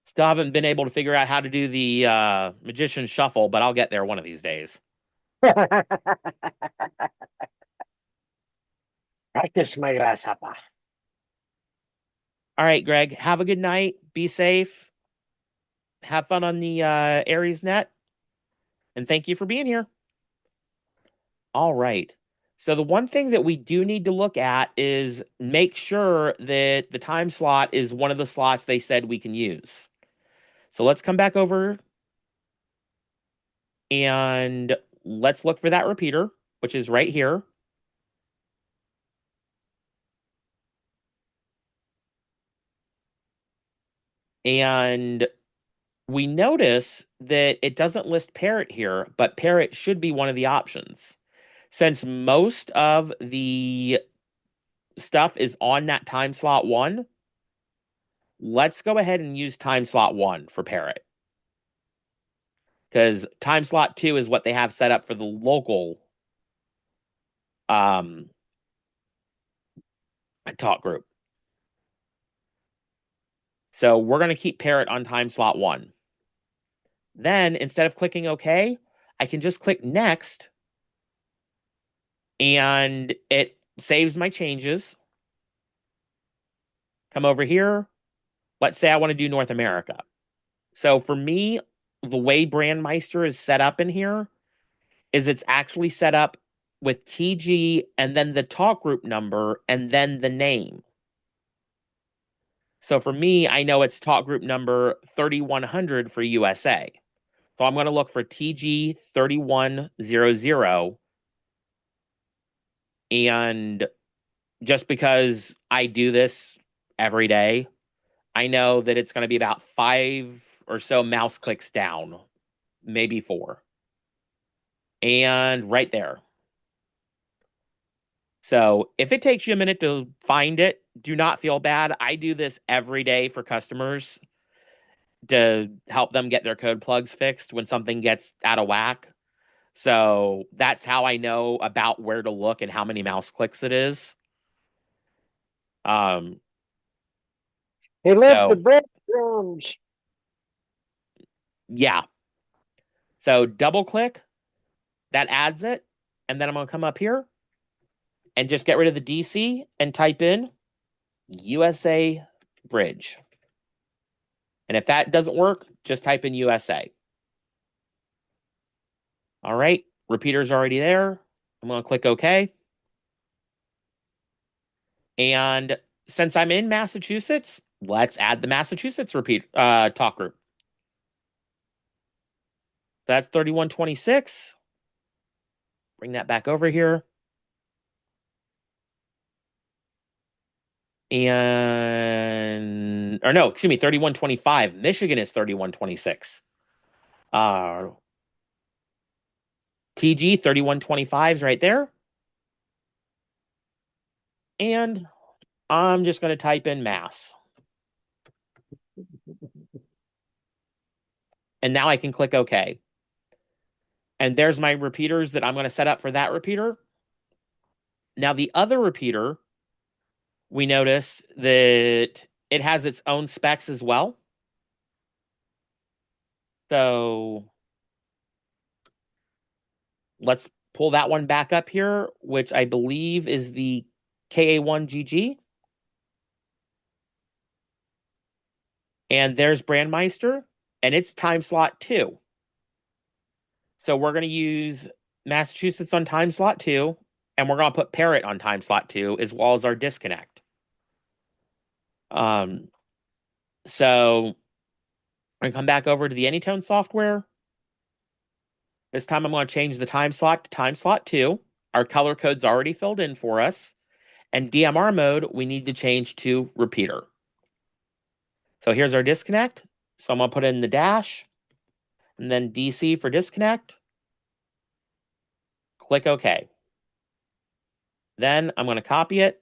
Still haven't been able to figure out how to do the magician shuffle, but I'll get there one of these days. Practice my grasshopper. All right, Greg, have a good night. Be safe. Have fun on the Aries net. And thank you for being here. All right. So the one thing that we do need to look at is make sure that the time slot is one of the slots they said we can use. So let's come back over and let's look for that repeater, which is right here. And we notice that it doesn't list Parrot here, but Parrot should be one of the options. Since most of the stuff is on that time slot 1, let's go ahead and use time slot 1 for Parrot. Because time slot 2 is what they have set up for the local talk group. So we're going to keep Parrot on time slot 1. Then instead of clicking OK, I can just click Next and it saves my changes. Come over here. Let's say I want to do North America. So for me, the way Brandmeister is set up in here is it's actually set up with TG and then the talk group number and then the name. So for me, I know it's talk group number 3100 for USA. So I'm going to look for TG 3100. And just because I do this every day, I know that it's going to be about 5 or so mouse clicks down, maybe 4. And right there. So if it takes you a minute to find it, do not feel bad. I do this every day for customers to help them get their code plugs fixed when something gets out of whack. So that's how I know about where to look and how many mouse clicks it is. He left the So breadcrumbs. yeah. So double click, that adds it. And then I'm going to come up here and just get rid of the DC and type in USA Bridge. And if that doesn't work, just type in USA. All right, repeater's already there. I'm going to click OK. And since I'm in Massachusetts, let's add the Massachusetts talk group. That's 3126. Bring that back over here. And, or no, excuse me, 3125. Michigan is 3126. TG 3125 is right there. And I'm just going to type in Mass. And now I can click OK. And there's my repeaters that I'm going to set up for that repeater. Now, the other repeater, we notice that it has its own specs as well. So let's pull that one back up here, which I believe is the KA1GG. And there's Brandmeister, and it's time slot 2. So we're going to use Massachusetts on time slot 2, and we're going to put Parrot on time slot 2, as well as our disconnect. So I'm going to come back over to the AnyTone software. This time I'm going to change the time slot to time slot 2. Our color code's already filled in for us. And DMR mode, we need to change to repeater. So here's our disconnect. So I'm going to put in the dash. and then DC for disconnect. Click OK. Then I'm going to copy it,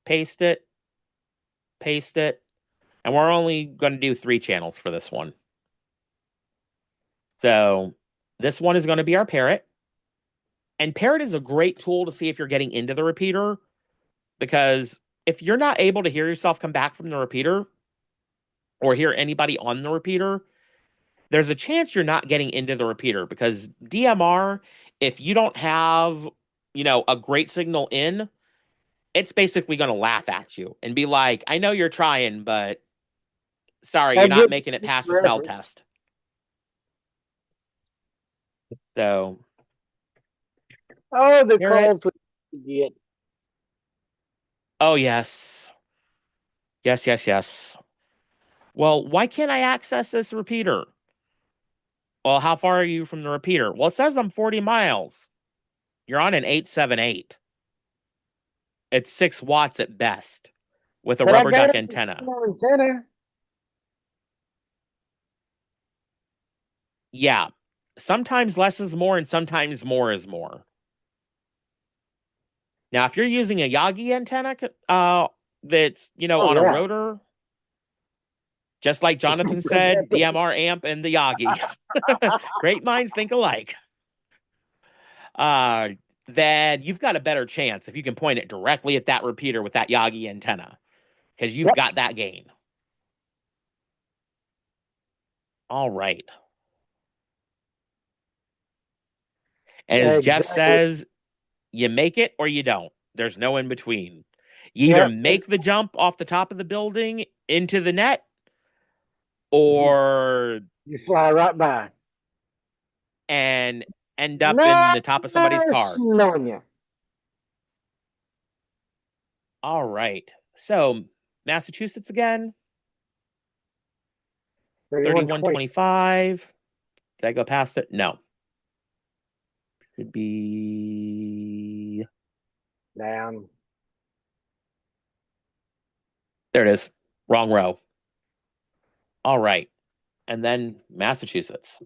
paste it, and we're only going to do 3 channels for this one. So this one is going to be our parrot. And parrot is a great tool to see if you're getting into the repeater, because if you're not able to hear yourself come back from the repeater or hear anybody on the repeater, there's a chance you're not getting into the repeater, because DMR, if you don't have, a great signal in, it's basically going to laugh at you and be like, I know you're trying, but sorry, you're I not get making it past the smell forever. test. So, Oh, the parrot. calls we get. Oh, yes. Yes, yes, yes. Well, why can't I access this repeater? Well, how far are you from the repeater? Well, it says I'm 40 miles. You're on an 878. It's 6 watts at best with a But I rubber got duck a antenna. antenna. Yeah. Sometimes less is more and sometimes more is more. Now, if you're using a Yagi antenna that's, Oh on a yeah. rotor, just like Jonathan said, DMR amp and the Yagi. Great minds think alike. Uh, then you've got a better chance if you can point it directly at that repeater with that Yagi antenna, because you've Yep. got that gain. All right. As Jeff Exactly. says, you make it or you don't. There's no in between. You either Yep. make the jump off the top of the building into the net, You or fly right by. and end up in Nice the top of somebody's car. knowing you. All right. So, Massachusetts again, 3120 3125. Did I go past it? No. Could be. down. There it is. Wrong row. All right. And then Massachusetts.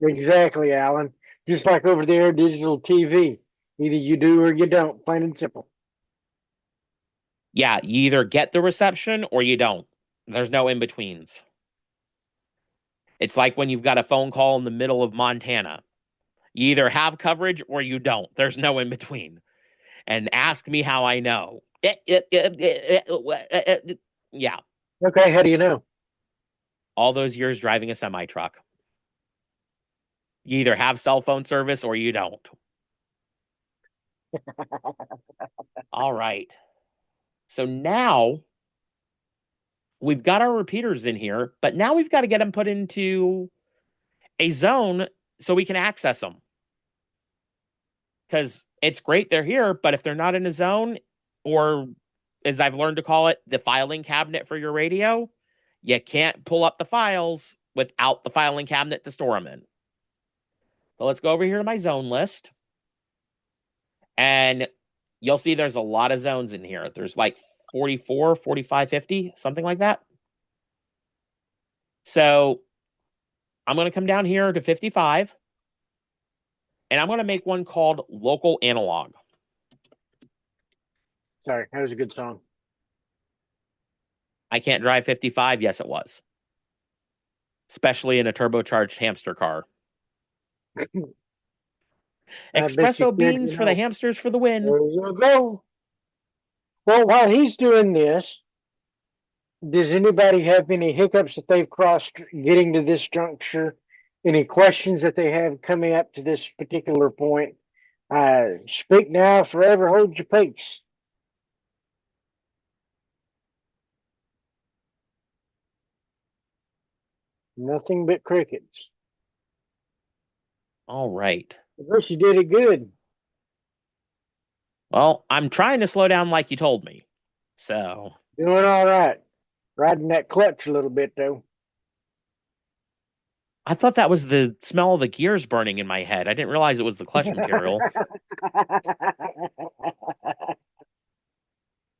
Exactly, Alan. Just like over there, digital TV. Either you do or you don't, plain and simple. Yeah, you either get the reception or you don't. There's no in betweens. It's like when you've got a phone call in the middle of Montana. You either have coverage or you don't. There's no in between. And ask me how I know. Yeah, Okay, how do you know? all those years driving a semi truck. You either have cell phone service or you don't. All right. So now we've got our repeaters in here, but now we've got to get them put into a zone so we can access them. Because it's great they're here, but if they're not in a zone, or as I've learned to call it, the filing cabinet for your radio, you can't pull up the files without the filing cabinet to store them in. So let's go over here to my zone list. And you'll see there's a lot of zones in here. There's like 44, 45, 50, something like that. So I'm going to come down here to 55. And I'm going to make one called local analog. Sorry, that was a good song. I can't drive 55. Yes, it was. Especially in a turbocharged hamster car. I bet you Espresso could, beans for the hamsters for the win. There you go. Well, while he's doing this, does anybody have any hiccups that they've crossed getting to this juncture? Any questions that they have coming up to this particular point? Speak now, forever hold your peace. Nothing but crickets. All right. I guess you did it good. Well, I'm trying to slow down like you told me. So Doing all right. Riding that clutch a little bit, though. I thought that was the smell of the gears burning in my head. I didn't realize it was the clutch material.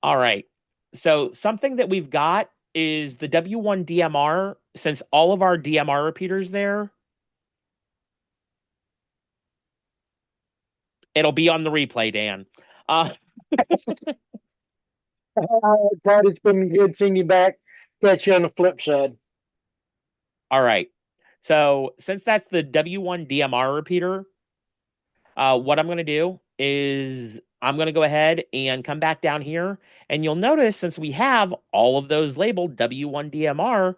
All right. So something that we've got is the W1 DMR since all of our DMR repeaters there, it'll be on the replay, Dan. Todd, it's been good seeing you back. Catch you on the flip side. All right. So since that's the W1 DMR repeater, what I'm going to do is I'm going to go ahead and come back down here. And you'll notice since we have all of those labeled W1 DMR,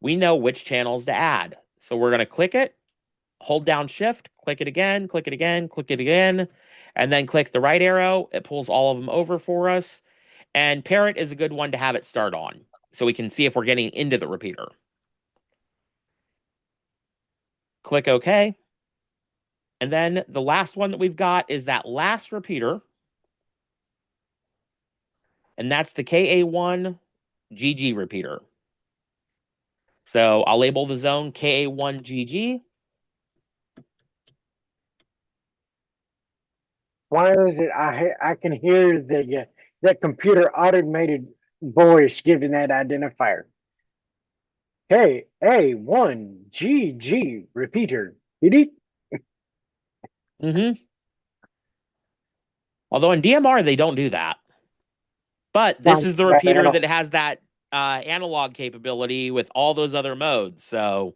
we know which channels to add. So we're going to click it, hold down shift, click it again, click it again, click it again, and then click the right arrow. It pulls all of them over for us. And parent is a good one to have it start on so we can see if we're getting into the repeater. Click OK. And then the last one that we've got is that last repeater. And that's the KA1 GG repeater. So I'll label the zone KA1 GG. Why is it I can hear the that computer automated voice giving that identifier? Hey, A1 GG repeater. Did Although in DMR, they don't do that. But this is the repeater that has that analog capability with all those other modes. So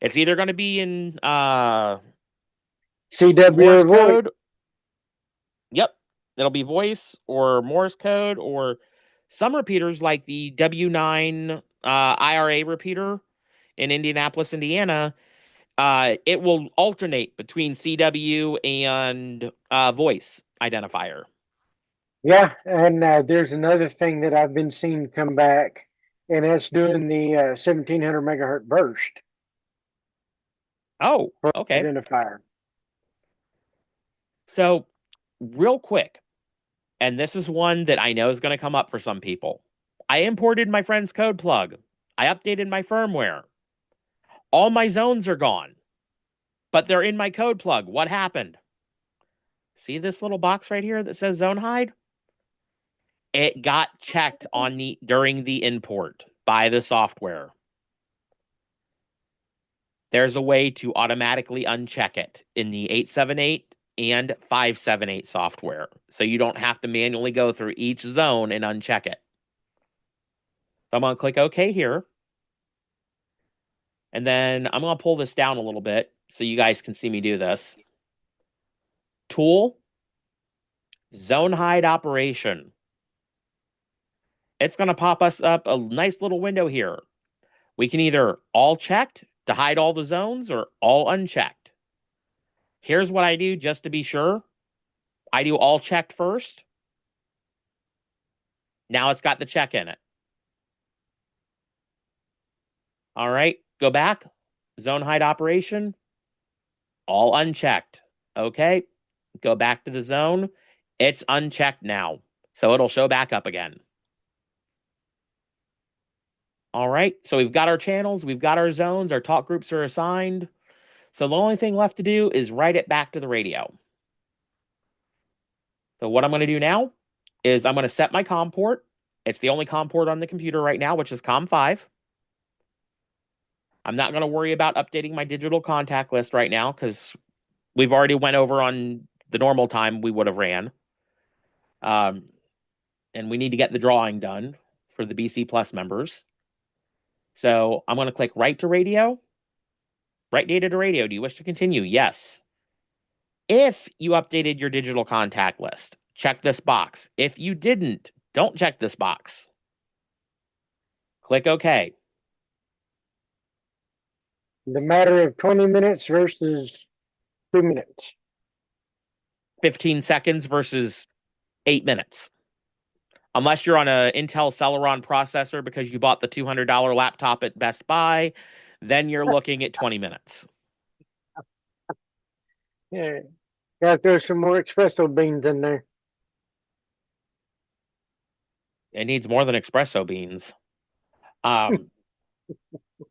it's either going to be in CW Morse voice? code. Yep. It'll be voice or Morse code or some repeaters like the W9 IRA repeater in Indianapolis, Indiana. It will alternate between CW and voice identifier. Yeah, and there's another thing that I've been seeing come back, and that's doing the 1700 megahertz burst Oh, for okay. identifier. So, real quick, and this is one that I know is going to come up for some people. I imported my friend's Codeplug. I updated my firmware. All my zones are gone, but they're in my Codeplug. What happened? See this little box right here that says zone hide? It got checked on during the import by the software. There's a way to automatically uncheck it in the 878 and 578 software. So you don't have to manually go through each zone and uncheck it. So I'm going to click OK here. And then I'm going to pull this down a little bit so you guys can see me do this. Tool, zone hide operation. It's going to pop us up a nice little window here. We can either all checked to hide all the zones or all unchecked. Here's what I do just to be sure. I do all checked first. Now it's got the check in it. All right, go back. Zone hide operation, all unchecked. Okay, go back to the zone. It's unchecked now, so it'll show back up again. All right, so we've got our channels, we've got our zones, our talk groups are assigned. So the only thing left to do is write it back to the radio. So what I'm going to do now is I'm going to set my COM port. It's the only COM port on the computer right now, which is COM 5. I'm not going to worry about updating my digital contact list right now because we've already went over on the normal time we would have ran. And we need to get the drawing done for the BC Plus members. So I'm going to click write to radio. Write data to radio. Do you wish to continue? Yes. If you updated your digital contact list, check this box. If you didn't, don't check this box. Click OK. The matter of 20 minutes versus 2 minutes. 15 seconds versus 8 minutes. Unless you're on an Intel Celeron processor because you bought the $200 laptop at Best Buy, then you're looking at 20 minutes. Yeah, got to throw some more espresso beans in there. It needs more than espresso beans.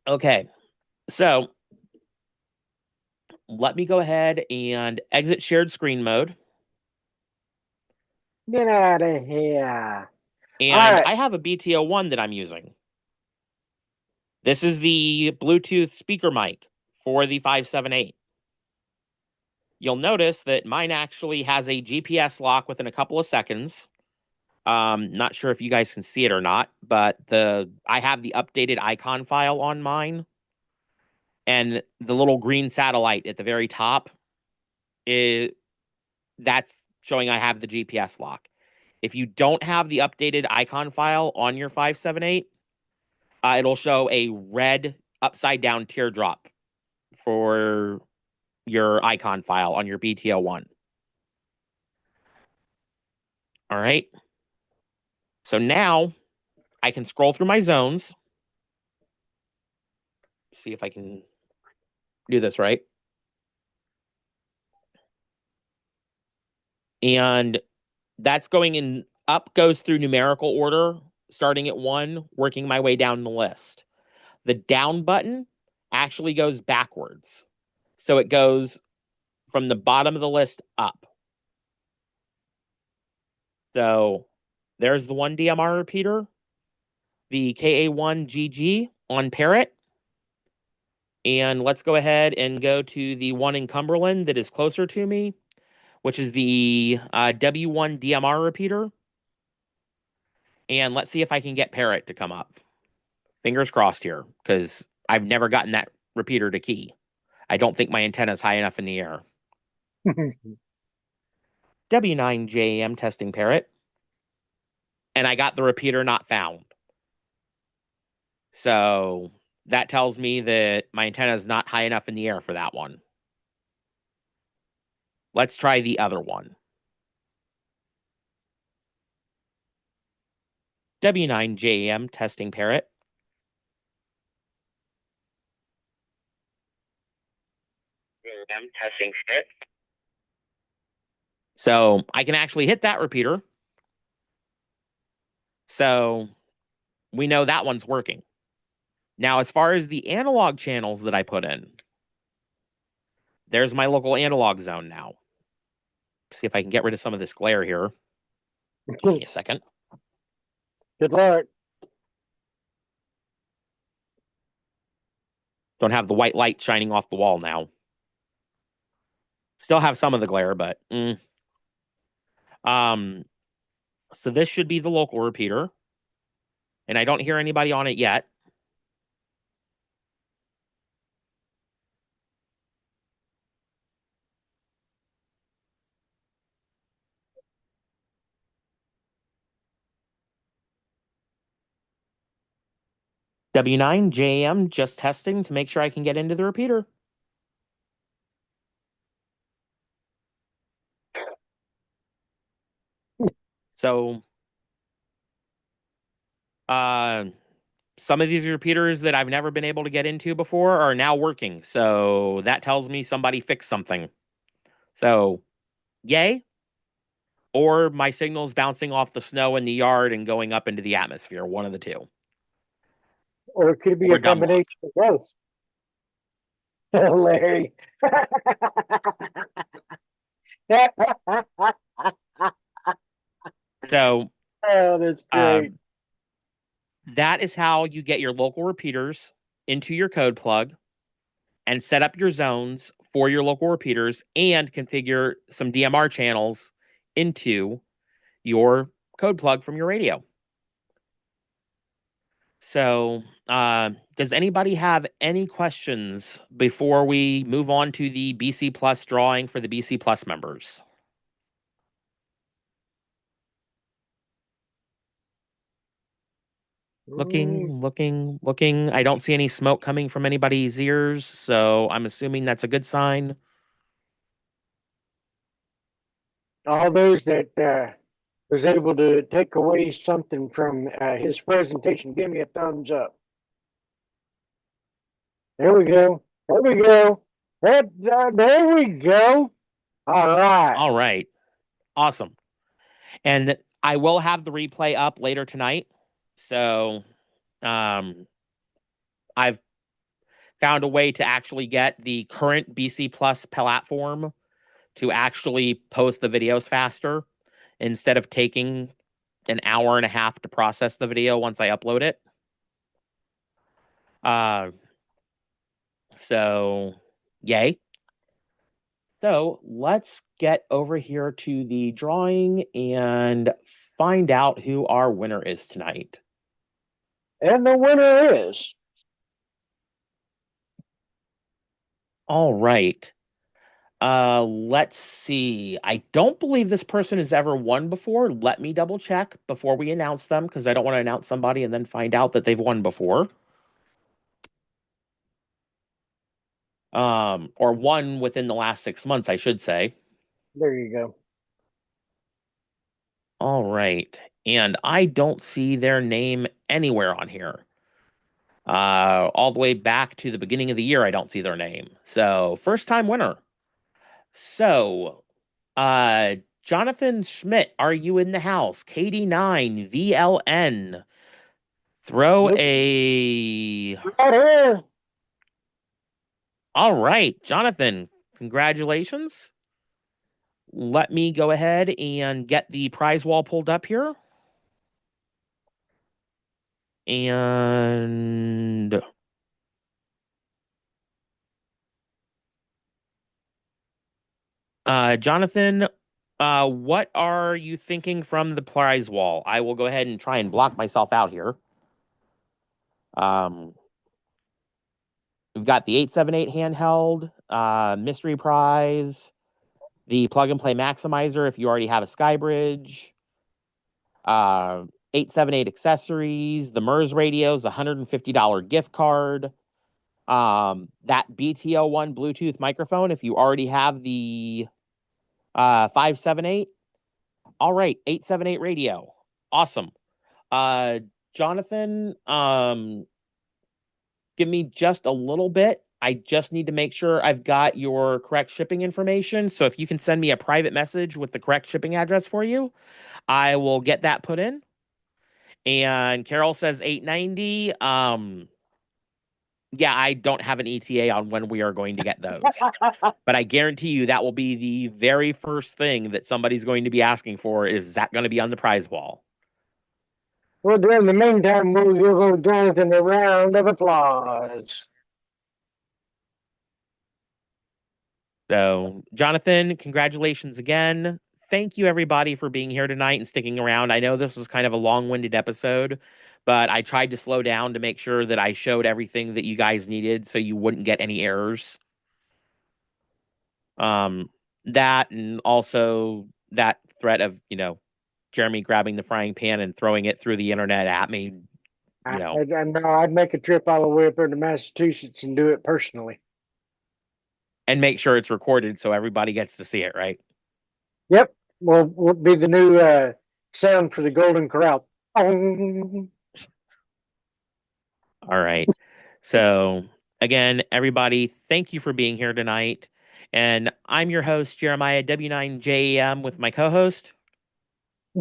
Okay, so let me go ahead and exit shared screen mode. Get out of here. And I have a BTO1 that I'm using. This is the Bluetooth speaker mic for the 578. You'll notice that mine actually has a GPS lock within a couple of seconds. Not sure if you guys can see it or not, but I have the updated icon file on mine, and the little green satellite at the very top is that's showing I have the GPS lock. If you don't have the updated icon file on your 578, it'll show a red upside down teardrop for your icon file on your BTO1. All right. So now I can scroll through my zones. See if I can do this right. And that's going in up goes through numerical order, starting at 1, working my way down the list. The down button actually goes backwards. So it goes from the bottom of the list up. So there's the 1 DMR repeater, the KA1GG on Parrot. And let's go ahead and go to the one in Cumberland that is closer to me, which is the W1 DMR repeater. And let's see if I can get Parrot to come up. Fingers crossed here, because I've never gotten that repeater to key. I don't think my antenna is high enough in the air. W9JAM testing Parrot. And I got the repeater not found. So that tells me that my antenna is not high enough in the air for that one. Let's try the other one. W9JAM testing Parrot. Testing Parrot. So I can actually hit that repeater. So we know that one's working. Now, as far as the analog channels that I put in, there's my local analog zone now. See if I can get rid of some of this glare here. Give me a second. Good luck. Don't have the white light shining off the wall now. Still have some of the glare, but so this should be the local repeater. And I don't hear anybody on it yet. W9JM just testing to make sure I can get into the repeater. So some of these repeaters that I've never been able to get into before are now working. So that tells me somebody fixed something. So yay. Or my signal's bouncing off the snow in the yard and going up into the atmosphere. One of the two. Or it could be Or a dumb luck. combination of both. Larry. So Oh, that's great. that is how you get your local repeaters into your code plug and set up your zones for your local repeaters and configure some DMR channels into your code plug from your radio. So, does anybody have any questions before we move on to the BC Plus drawing for the BC Plus members? Looking. I don't see any smoke coming from anybody's ears, so I'm assuming that's a good sign. All those that was able to take away something from his presentation, give me a thumbs up. There we go. There we go. There we go. All right. All right. Awesome. And I will have the replay up later tonight. So, I've found a way to actually get the current BC Plus platform to actually post the videos faster instead of taking an hour and a half to process the video once I upload it. Uh, so yay. So let's get over here to the drawing and find out who our winner is tonight. And the winner is All right. Let's see. I don't believe this person has ever won before. Let me double check before we announce them because I don't want to announce somebody and then find out that they've won before. Or won within the last 6 months, I should say. there you go. All right. And I don't see their name anywhere on here. All the way back to the beginning of the year, I don't see their name. So, first time winner. So, uh, Jonathan Schmidt, are you in the house? KD9 VLN. Throw Nope. a. Right here. All right, Jonathan, congratulations. Let me go ahead and get the prize wall pulled up here. And Jonathan, what are you thinking from the prize wall? I will go ahead and try and block myself out here. Um, we've got the 878 handheld, mystery prize, the plug and play maximizer if you already have a Skybridge, 878 accessories, the MERS radios, $150 gift card, that BTO1 Bluetooth microphone if you already have the 578. All right, 878 radio. Awesome. Uh Jonathan, give me just a little bit. I just need to make sure I've got your correct shipping information. So if you can send me a private message with the correct shipping address for you, I will get that put in. And Carol says 890. Yeah, I don't have an ETA on when we are going to get those. But I guarantee you that will be the very first thing that somebody's going to be asking for. Is that going to be on the prize wall? Well, in the meantime, we'll give old Jonathan a round of applause. So, Jonathan, congratulations again. Thank you, everybody, for being here tonight and sticking around. I know this was kind of a long winded episode, but I tried to slow down to make sure that I showed everything that you guys needed so you wouldn't get any errors. Um, that and also that threat of, Jeremy grabbing the frying pan and throwing it through the internet at me, I know I'd make a trip all the way up there to Massachusetts and do it personally. and make sure it's recorded so everybody gets to see it, right? Yep. Well, will be the new sound for the Golden Corral. Oh. All right. So, again, everybody, thank you for being here tonight. And I'm your host, Jeremiah W9JM, with my co host,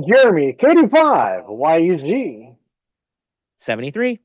Jeremy, Katie 5, YUZ. 73.